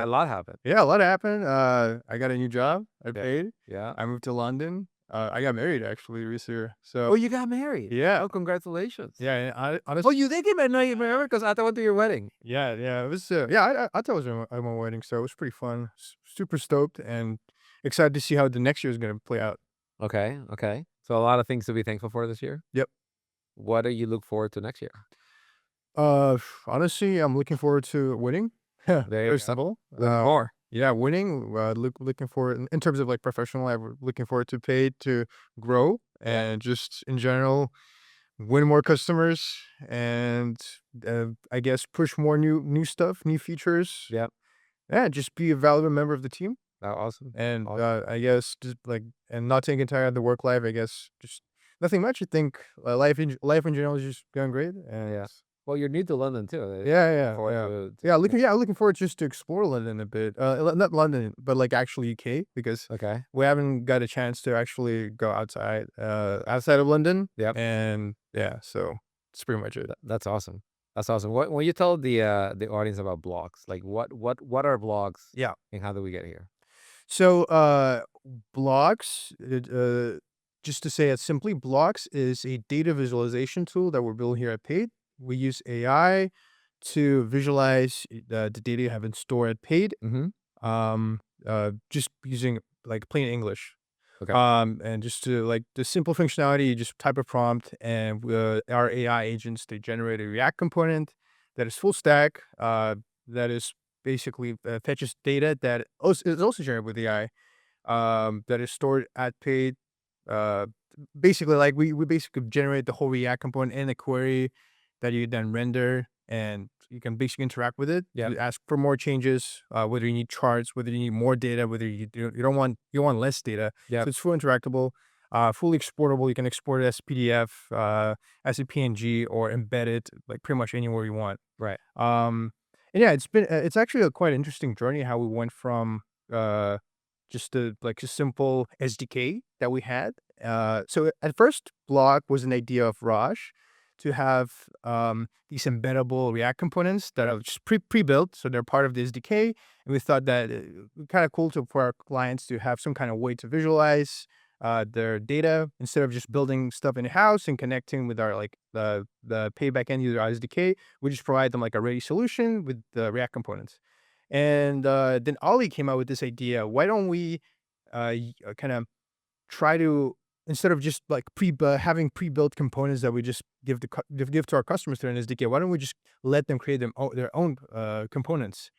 lot happened. Yeah, a lot happened. I got a new job. I paid. Yeah. I moved to London. I got married actually this year. Oh, So you got married. yeah, Oh, congratulations. yeah. And I Oh, honestly, you did get married? No, you remember? Because I thought went to your wedding. yeah. It was I thought it was at my wedding, so it was pretty fun. Super stoked and excited to see how the next year is gonna play out. Okay. Okay. So a lot of things to be thankful for this year. Yep. What do you look forward to next year? Honestly, I'm looking forward to winning. There you Very go. simple. More. Yeah, winning. Looking forward in terms of like professional life. We're looking forward to pay to grow and just in general win more customers and I guess push more new stuff, new features. Yeah. Yeah, just be a valuable member of the team Oh, awesome. and Awesome. I guess just like and not taking entire of the work life. I guess just nothing much. I think life in general is just going great and Yeah. Well, you're new to London too. yeah. Looking forward just to explore London a bit. Not London, but like actually UK because Okay. we haven't got a chance to actually go outside of London. Yep. And yeah, so it's pretty much it. That's awesome. That's awesome. What when you tell the audience about blogs, like what are blogs? Yeah. And how do we get here? So blocks, just to say it simply, blocks is a data visualization tool that we're building here at Paid. We use AI to visualize the data you have in store at Paid. Just using like plain English. Okay. And just to like the simple functionality, you just type a prompt and our AI agents, they generate a React component that is full stack, that is basically fetches data that is also generated with AI, that is stored at Paid. Uh, Basically, like we basically generate the whole React component in a query that you then render, and you can basically interact with it. Yep. You ask for more changes, whether you need charts, whether you need more data, whether you don't want less data. Yep. So it's fully interactable, fully exportable. You can export it as PDF, as a PNG, or embed it like pretty much anywhere you want. Right. And yeah, it's actually a quite interesting journey how we went from just a simple SDK that we had. So at first, Block was an idea of Raj to have these embeddable React components that are just pre-built, so they're part of the SDK. And we thought that kind of cool for our clients to have some kind of way to visualize their data instead of just building stuff in house and connecting with our the pay backend user SDK. We just provide them like a ready solution with the React components. And then Ollie came out with this idea. Why don't we kind of try to, instead of just like having pre-built components that we just give to our customers through an SDK, why don't we just let them create their own components?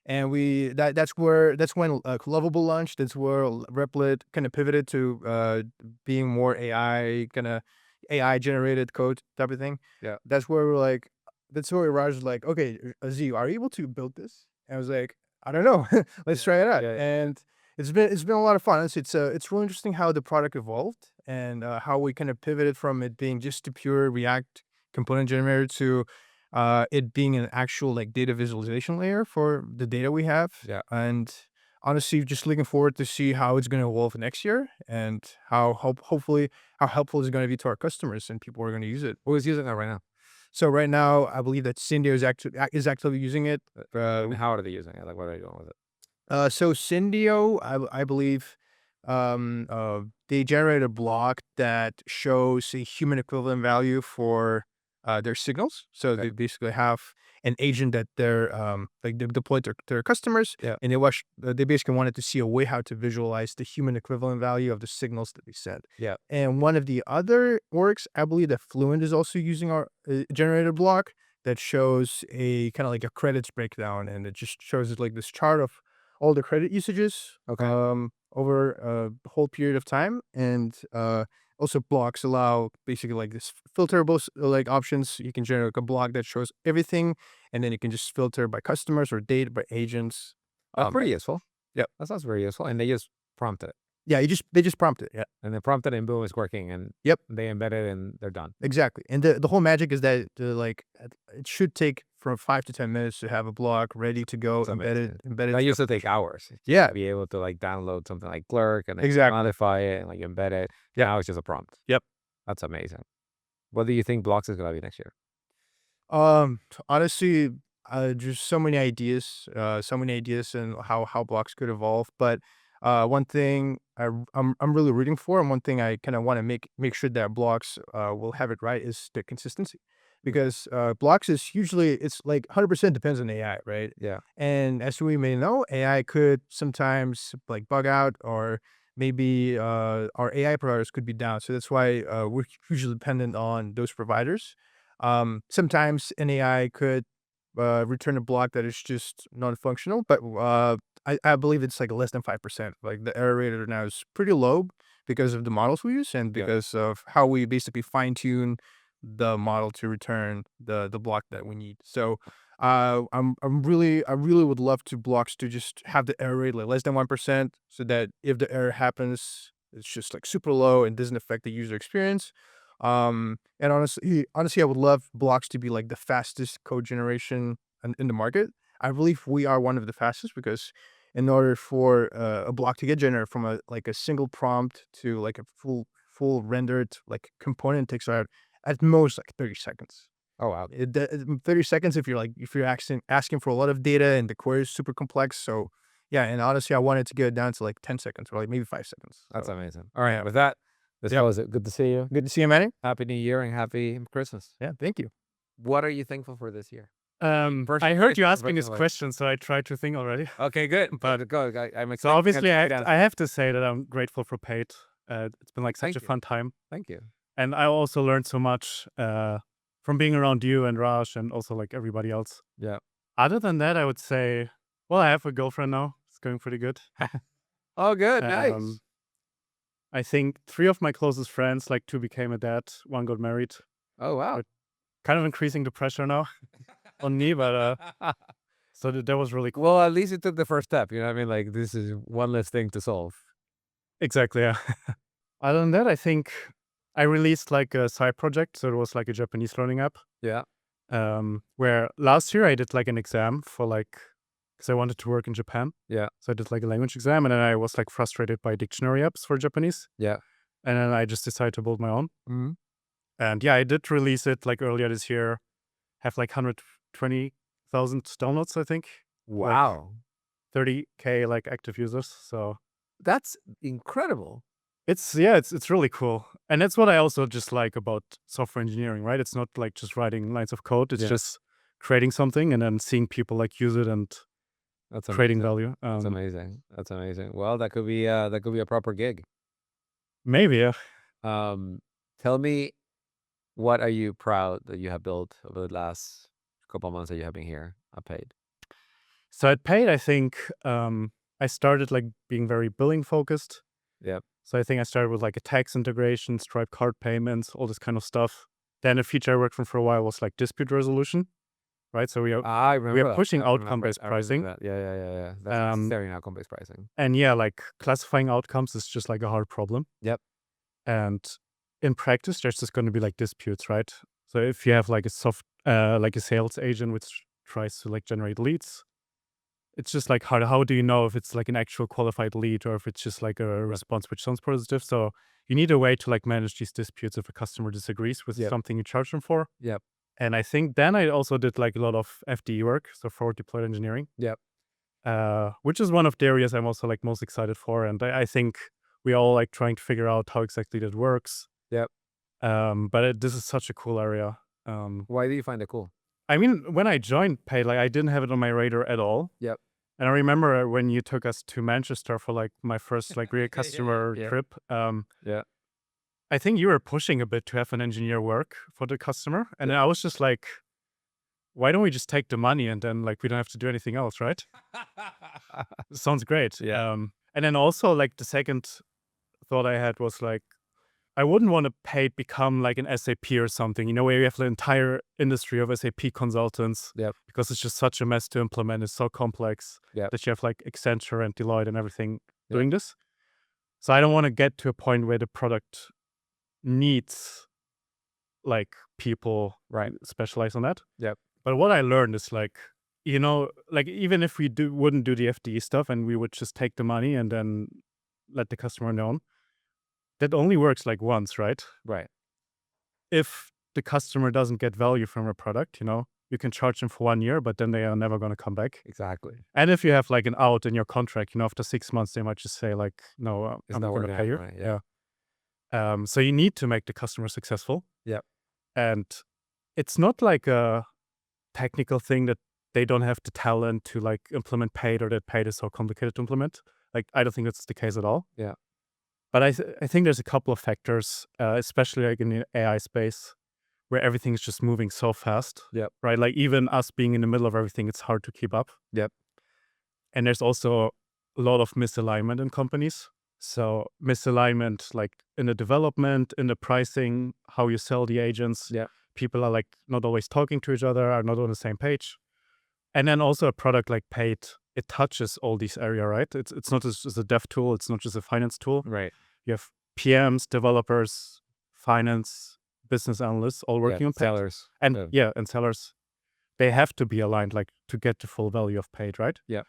And that's when Lovable launched. That's where Replit kind of pivoted to being more AI generated code type of thing. Yeah. That's where Raj was like, okay, Z, are you able to build this? And I was like, I don't know. Let's try it out. Yeah. And it's been a lot of fun. It's really interesting how the product evolved and how we kind of pivoted from it being just a pure React component generator to it being an actual like data visualization layer for the data we have. Yeah. And honestly, just looking forward to see how it's going to evolve next year and hopefully how helpful it's going to be to our customers and people who are going to use it. Who is using that right now? So right now, I believe that Syndio is actively using it. And how are they using it? Like, what are they doing with it? So Syndio, I believe, they generated a block that shows a human equivalent value for their signals. So Okay. they basically have an agent that they're they deployed to their customers, Yeah. and they basically wanted to see a way how to visualize the human equivalent value of the signals that they send. Yeah. And one of the other orgs, I believe that Fluent is also using our generated block that shows a kind of like a credits breakdown, and it just shows like this chart of all the credit usages Okay. over a whole period of time. And also blocks allow basically like this filterable like options. You can generate like a block that shows everything, and then you can just filter by customers or date by agents. That's pretty useful. Yep. That sounds very useful. And they just prompted it. Yeah, they just prompt it. Yeah, And they prompted it and boom, it's working. And Yep. they embed it and they're done. exactly. And the whole magic is that it should take from 5 to 10 minutes to have a block ready to go, That's embedded. That used to take hours. Yeah, Be able to like download something like Clerk and then Exactly. modify it and like embed it. Yeah. Now it's just a prompt. Yep. That's amazing. What do you think Blocks is going to be next year? Honestly, just so many ideas and how blocks could evolve. But one thing I'm really rooting for, and one thing I kind of want to make sure that blocks will have it right is the consistency, because blocks is usually it's like 100% depends on AI, right? Yeah. And as we may know, AI could sometimes like bug out, or maybe our AI providers could be down. So that's why we're usually dependent on those providers. Sometimes an AI could return a block that is just non-functional, but I believe it's like less than 5%. Like the error rate now is pretty low because of the models we use and Yeah. because of how we basically fine tune the model to return the block that we need. So I really would love to blocks to just have the error rate like less than 1%, so that if the error happens, it's just like super low and doesn't affect the user experience. And honestly, I would love blocks to be like the fastest code generation in the market. I believe we are one of the fastest, because in order for a block to get generated from a single prompt to like a full rendered like component takes out at most like 30 seconds. Oh wow. 30 seconds if you're asking for a lot of data and the query is super complex. So yeah, and honestly, I wanted to get it down to like 10 seconds or like maybe 5 seconds. That's So, amazing. All right. With that, this Yep. was it. Good to see you. good to see you, Manny. Happy New Year and happy Christmas. Yeah, thank you. What are you thankful for this year? I heard you asking this personally. question, so I tried to think already. Okay, good. But- Go. I'm So expecting obviously, a I good answer. have to say that I'm grateful for paid. It's been like such Thank a you. fun time, Thank you. and I also learned so much from being around you and Raj, and also like everybody else. Yeah. Other than that, I would say, well, I have a girlfriend now. It's going pretty good. Oh, good. Nice. I think 3 of my closest friends, like 2 became a dad, 1 got married. Oh wow. Kind of increasing the pressure now on me, but so that was really cool. Well, at least you took the first step. You know what I mean? Like this is one less thing to solve. Exactly, yeah. Other than that, I think I released like a side project. So it was like a Japanese learning app. Yeah. Where last year I did like an exam for like, because I wanted to work in Japan. Yeah. So I did like a language exam, and then I was like frustrated by dictionary apps for Japanese. Yeah. And then I just decided to build my own. Mm-hmm. And yeah, I did release it like earlier this year. Have like 120,000 downloads, I think. Wow. 30K like active users. So That's incredible. it's really cool. And that's what I also just like about software engineering, right? It's not like just writing lines of code. It's Yeah. just creating something and then seeing people like use it and That's creating amazing. value. That's amazing. That's amazing. Well, that could be a proper gig. Maybe, yeah. Tell me, what are you proud that you have built over the last couple of months that you have been here at Paid? So at Paid, I think I started like being very billing focused. Yep. So I think I started with like a tax integration, Stripe card payments, all this kind of stuff. Then a feature I worked on for a while was like dispute resolution, right? So I remember that. pushing I remember outcome-based that. I remember pricing. that. Yeah. That's necessary in outcome-based pricing. And yeah, like classifying outcomes is just like a hard problem. Yep. And in practice, there's just going to be like disputes, right? So if you have like like a sales agent which tries to like generate leads, it's just like how do you know if it's like an actual qualified lead or if it's just like a response which sounds positive? So you need a way to like manage these disputes if a customer disagrees with Yep. something you charge them for. Yep. And I think then I also did like a lot of FDE work, so forward deployed engineering. Yep. Which is one of the areas I'm also like most excited for. And I think we all like trying to figure out how exactly that works. Yep. But this is such a cool area. Why do you find it cool? I mean, when I joined Pay, like I didn't have it on my radar at all. Yep. And I remember when you took us to Manchester for like my first like real customer Yeah. trip. Yeah. I think you were pushing a bit to have an engineer work for the customer. And then I was just like, why don't we just take the money and then like we don't have to do anything else, right? Sounds great. Yeah. And then also like the second thought I had was like, I wouldn't want to pay become like an SAP or something, you know, where you have the entire industry of SAP consultants. Yep. Because it's just such a mess to implement. It's so complex Yep. that you have like Accenture and Deloitte and everything doing this. So I don't want to get to a point where the product needs like people specialize on that. Yep. But what I learned is like, you know, like even if we wouldn't do the FDE stuff and we would just take the money and then let the customer know, that only works like once, right? Right. If the customer doesn't get value from a product, you know, you can charge them for 1 year, but then they are never going to come back. Exactly. And if you have like an out in your contract, after 6 months, they might just say like, no, It's I'm not not going to working pay out, you. right? Yeah. So you need to make the customer successful. Yep. And it's not like a technical thing that they don't have the talent to like implement paid, or that paid is so complicated to implement. Like, I don't think that's the case at all. Yeah. But I think there's a couple of factors, especially like in the AI space, where everything's just moving so fast. Yep. Right. Like, even us being in the middle of everything, it's hard to keep up. Yep. And there's also a lot of misalignment in companies. So misalignment, like in the development, in the pricing, how you sell the agents. Yeah. People are like not always talking to each other, are not on the same page. And then also a product like Paid, it touches all these areas, right? It's not just a dev tool. It's not just a finance tool. Right. You have PMs, developers, finance, business analysts all working on Paid. Sellers. And and sellers. They have to be aligned, like, to get the full value of Paid, right? Yeah.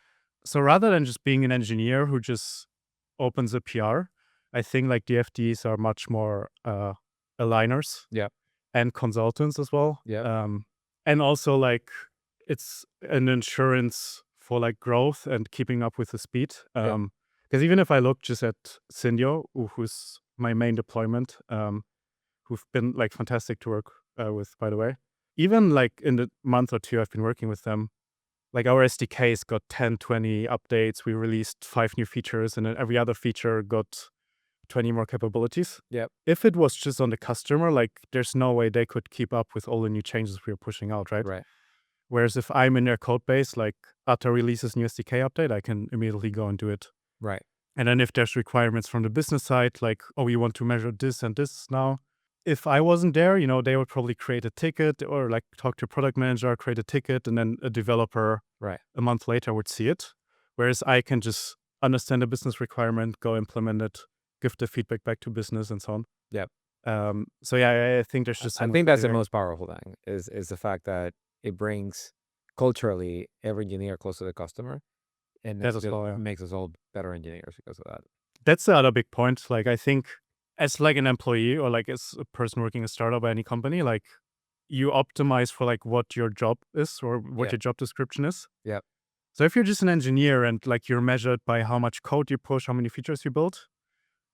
So rather than just being an engineer who just opens a PR, I think like the FDs are much more aligners. Yeah. And consultants as well. Yeah. And also like it's an insurance for like growth and keeping up with the speed. Because even if I look just at Cindio, who's my main deployment, who've been like fantastic to work with, by the way. Even like in the month or two I've been working with them, like our SDK's got 10, 20 updates. We released 5 new features, and then every other feature got 20 more capabilities. Yep. If it was just on the customer, like there's no way they could keep up with all the new changes we were pushing out, right? Right. Whereas if I'm in their code base, like Atta releases new SDK update, I can immediately go and do it. Right. And then if there's requirements from the business side, like, oh, we want to measure this and this now. If I wasn't there, they would probably create a ticket, or like talk to a product manager, create a ticket, and then a developer a month later would see it. Whereas I can just understand the business requirement, go implement it, give the feedback back to business, and so on. Yep. So yeah, I think there's just. I think that's the most powerful thing is the fact that it brings culturally every engineer close to the customer, and that makes us all better engineers because of that. That's the other big point. Like, I think as like an employee, or like as a person working a startup at any company, like you optimize for like what your job is, or what your job description is. Yeah. So if you're just an engineer and like you're measured by how much code you push, how many features you build,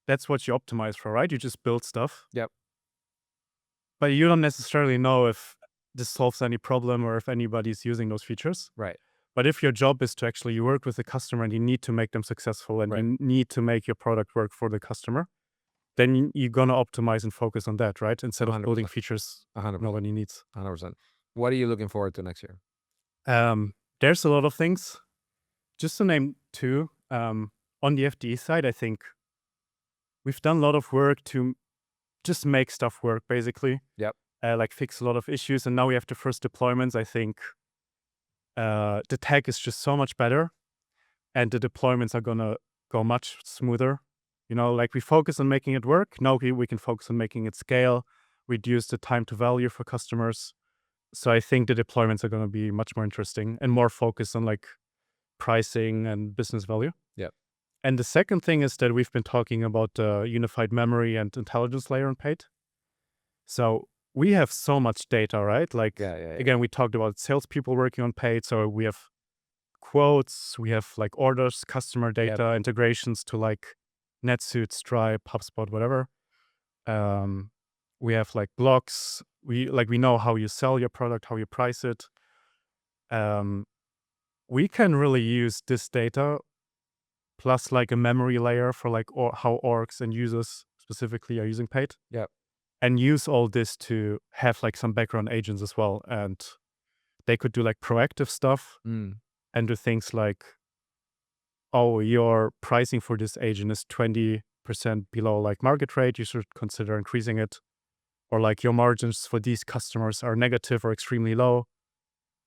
that's what you optimize for, right? You just build stuff. Yep. But you don't necessarily know if this solves any problem or if anybody's using those features. Right. But if your job is to actually you work with the customer and you need to make them successful, and you need to make your product work for the customer, then you're going to optimize and focus on that, right? Instead of 100%. building features 100%. nobody needs. 100%. What are you looking forward to next year? There's a lot of things. Just to name 2, on the FDE side, I think we've done a lot of work to just make stuff work, basically. Yep. Like fix a lot of issues. And now we have the first deployments. I think the tech is just so much better, and the deployments are going to go much smoother. Like we focus on making it work. Now we can focus on making it scale, reduce the time to value for customers. So I think the deployments are going to be much more interesting and more focused on like pricing and business value. Yep. And the second thing is that we've been talking about unified memory and intelligence layer on Paid. So we have so much data, right? Like, again, we talked about salespeople working on Paid. So we have quotes, we have like orders, customer data, integrations to like NetSuite, Stripe, HubSpot, whatever. We have like blocks. We know how you sell your product, how you price it. We can really use this data plus like a memory layer for like how orgs and users specifically are using Paid. Yep. And use all this to have like some background agents as well. And they could do like proactive stuff and do things like, oh, your pricing for this agent is 20% below like market rate. You should consider increasing it. Or like your margins for these customers are negative or extremely low.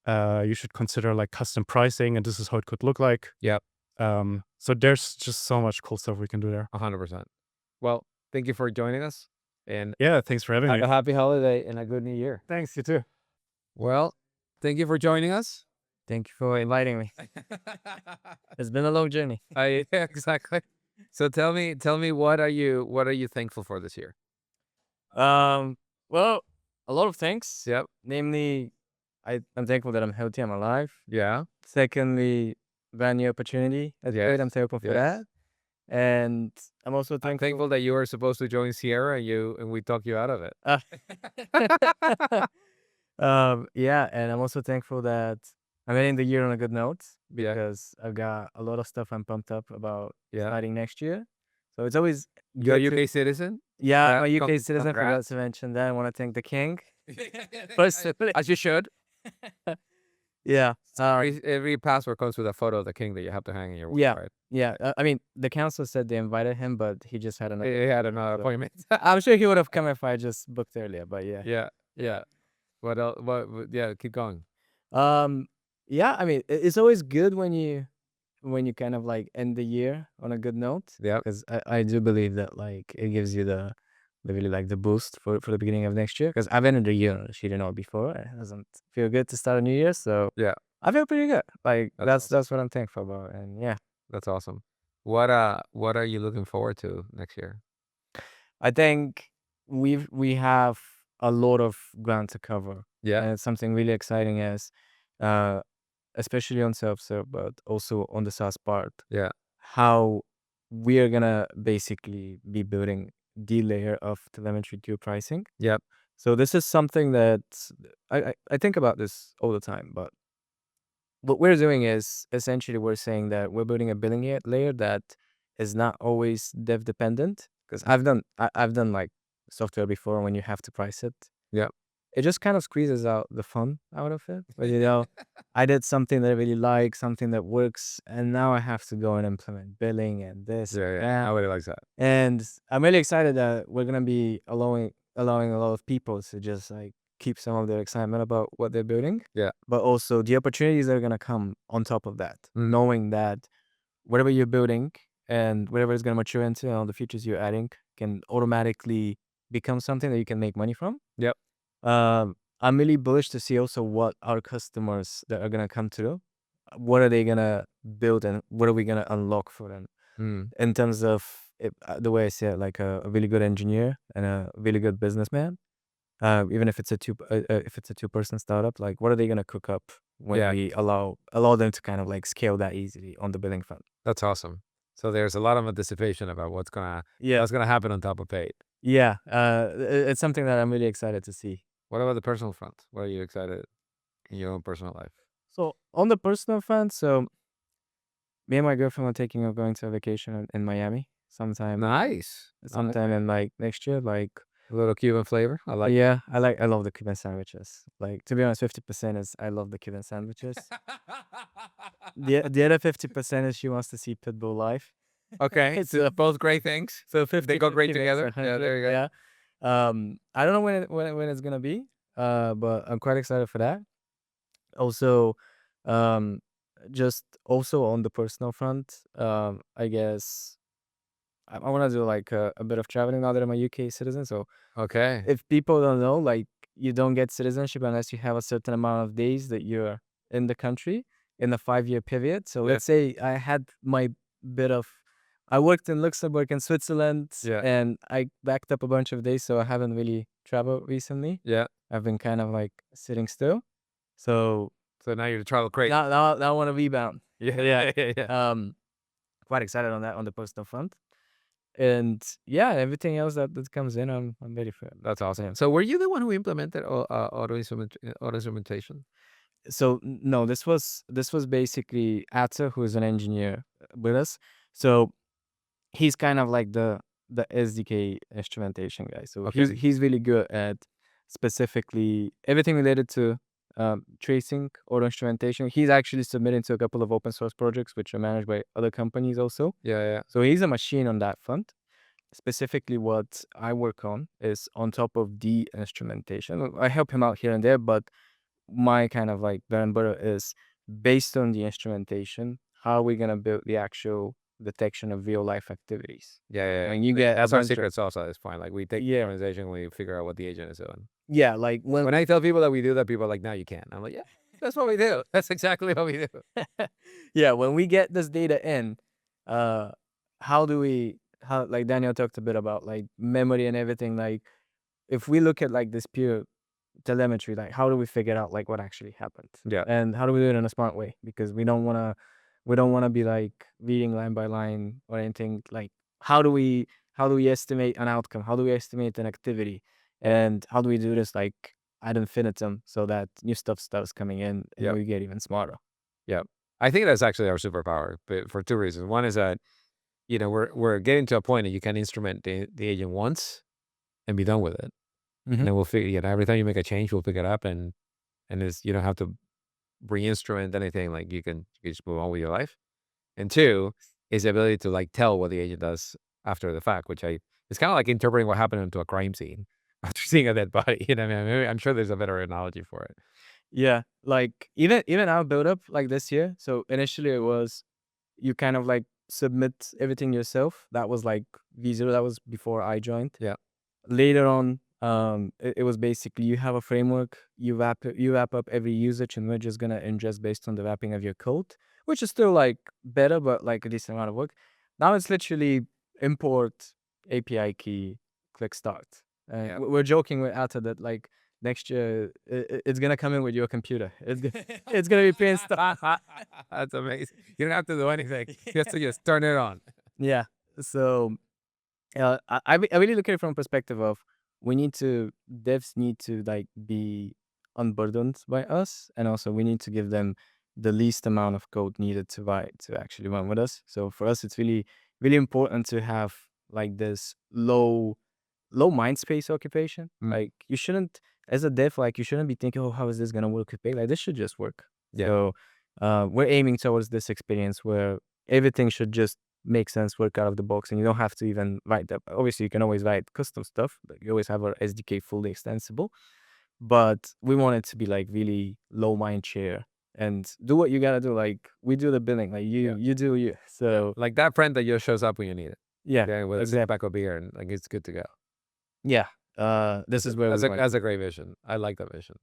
You should consider like custom pricing, and this is how it could look like. Yep. So there's just so much cool stuff we can do there. 100%. Well, thank you for joining us. And yeah, thanks for having me. A happy holiday and a good new year. Thanks, you too. Well, thank you for joining us. Thank you for inviting me. It's been a long journey. Yeah, exactly. So tell me, what are you thankful for this year? Well, a lot of things. Yep. Namely, I'm thankful that I'm healthy, I'm alive. Yeah. Secondly, brand new opportunity. That's Yes. great. I'm thankful for Yes. that. And I'm also I'm thankful. thankful that you were supposed to join Sierra and we talked you out of it. Yeah, and I'm also thankful that I'm ending the year on a good note Yeah. because I've got a lot of stuff I'm pumped up about Yeah. starting next year. So it's always You're a good to- UK citizen? Yeah, I'm a Congrats. UK citizen. Forgot Congrats. to mention that. I want to thank the king. Personally. As you should. Yeah. Every passport comes with a photo of the king that you have to hang in your wall, Yeah. right? Yeah. I mean, the council said they invited him, but he just had another. He had another So- appointment. I'm sure he would have come if I just booked earlier, but yeah. Yeah. Yeah. What else? Yeah, keep going. Yeah, I mean, it's always good when you kind of like end the year on a good note. Yeah. Because I do believe that like it gives you the really like the boost for the beginning of next year. Because I've ended the year on a shitty note before. It doesn't feel good to start a new year. So Yeah. I feel pretty good. Like That's that's what I'm thankful about. And yeah, That's awesome. What are you looking forward to next year? I think we have a lot of ground to cover. Yeah. And it's something really exciting as especially on self-serve, but also on the SaaS part. Yeah. How we are gonna basically be building the layer of telemetry to pricing. Yep. So this is something that I think about this all the time, but what we're doing is essentially we're saying that we're building a billing layer that is not always dev dependent. Because I've done like software before when you have to price it. Yep. It just kind of squeezes out the fun out of it. But you know, I did something that I really like, something that works, and now I have to go and implement billing and this. Yeah. and Yeah. that. Nobody likes that. And I'm really excited that we're gonna be allowing a lot of people to just like keep some of their excitement about what they're building. Yeah. But also the opportunities that are gonna come on top of that, Mm. knowing that whatever you're building and whatever it's gonna mature into and all the features you're adding can automatically become something that you can make money from. Yep. I'm really bullish to see also what our customers that are gonna come to, what are they gonna build and what are we gonna unlock for them Mm. in terms of the way I see it, like a really good engineer and a really good businessman. Even if it's a two-person startup, like what are they gonna cook up when Yeah. we allow them to kind of like scale that easily on the billing front? That's awesome. So there's a lot of anticipation about what's gonna happen on top of paid. Yeah. It's something that I'm really excited to see. What about the personal front? What are you excited in your own personal life? So on the personal front, so me and my girlfriend are going to a vacation in Miami sometime Nice. in like next year. Like A little Cuban flavor. I like. yeah, I love the Cuban sandwiches. Like to be honest, 50% is I love the Cuban sandwiches. The other 50% is she wants to see Pitbull live. Okay. It's So both great things. So 50 They go great 50 makes together. 100, Yeah, there you go. Yeah. I don't know when it's gonna be. But I'm quite excited for that. Also, just also on the personal front, I guess I want to do like a bit of traveling now that I'm a UK citizen. So Okay. if people don't know, like you don't get citizenship unless you have a certain amount of days that you're in the country in a 5-year period. So Yeah. let's say I had my bit of, I worked in Luxembourg and Switzerland, Yeah. and I backed up a bunch of days, so I haven't really traveled recently. Yeah. I've been kind of like sitting still. So So now you're travel crate. now I want to rebound. Yeah. Yeah. Quite excited on that on the personal front. And yeah, everything else that comes in, I'm ready for it. That's awesome. So were you the one who implemented auto instrumentation? So no, this was basically Atta, who is an engineer with us. So he's kind of like the SDK instrumentation guy. So Okay. he's really good at specifically everything related to tracing auto instrumentation. He's actually submitting to a couple of open source projects which are managed by other companies also. Yeah. So he's a machine on that front. Specifically, what I work on is on top of the instrumentation. I help him out here and there, but my kind of like bread and butter is based on the instrumentation. How are we gonna build the actual detection of real life activities? Yeah. I mean, you get That's a our bunch of- secret sauce at this point. Like we take Yeah. organization, we figure out what the agent is doing. Yeah, like when When I tell people that we do that, people are like, "No, you can't." I'm like, "Yeah, that's what we do. That's exactly what we do." yeah, when we get this data in, how like Daniel talked a bit about like memory and everything. Like if we look at like this pure telemetry. Like, how do we figure out like what actually happened? Yeah. And how do we do it in a smart way? Because we don't wanna be like reading line by line or anything. Like, how do we estimate an outcome? How do we estimate an activity? And how do we do this like ad infinitum so that new stuff starts coming in and Yep. we get even smarter? I think that's actually our superpower, but for two reasons. One is that, we're getting to a point that you can instrument the agent once and be done with it. And then we'll figure, every time you make a change, we'll pick it up and you don't have to re-instrument anything. Like you can just move on with your life. And two is the ability to like tell what the agent does after the fact, which it's kind of like interpreting what happened into a crime scene after seeing a dead body. You know what I mean? I'm sure there's a better analogy for it. Yeah, like even our build up like this year. So initially it was you kind of like submit everything yourself. That was like V0. That was before I joined. Yeah. Later on, it was basically you have a framework. You wrap up every usage, and we're just gonna ingest based on the wrapping of your code, which is still like better, but like a decent amount of work. Now it's literally import API key, click start. Yeah. We're joking with Atta that like next year it's gonna come in with your computer. It's gonna be pre-installed. That's amazing. You don't have to do anything. You have to just turn it on. Yeah. So I really look at it from a perspective of devs need to like be unburdened by us, and also we need to give them the least amount of code needed to write to actually run with us. So for us, it's really really important to have like this low mind space occupation. Like you shouldn't, as a dev, like you shouldn't be thinking, oh, how is this gonna work with Pig? Like this should just work. Yeah. So we're aiming towards this experience where everything should just make sense, work out of the box, and you don't have to even write that. Obviously, you can always write custom stuff. Like you always have our SDK fully extensible, but we want it to be like really low mind share and do what you gotta do. Like we do the billing, like you do you. So Like that friend that just shows up when you need it. yeah, Yeah, with a exactly. pack of beer and like it's good to go. Yeah. This is where That's a great vision. I like that vision.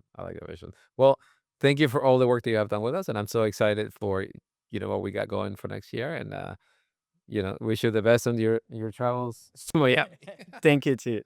Well, thank you for all the work that you have done with us, and I'm so excited for what we got going for next year, and wish you the best on your travels. So yeah. Thank you too.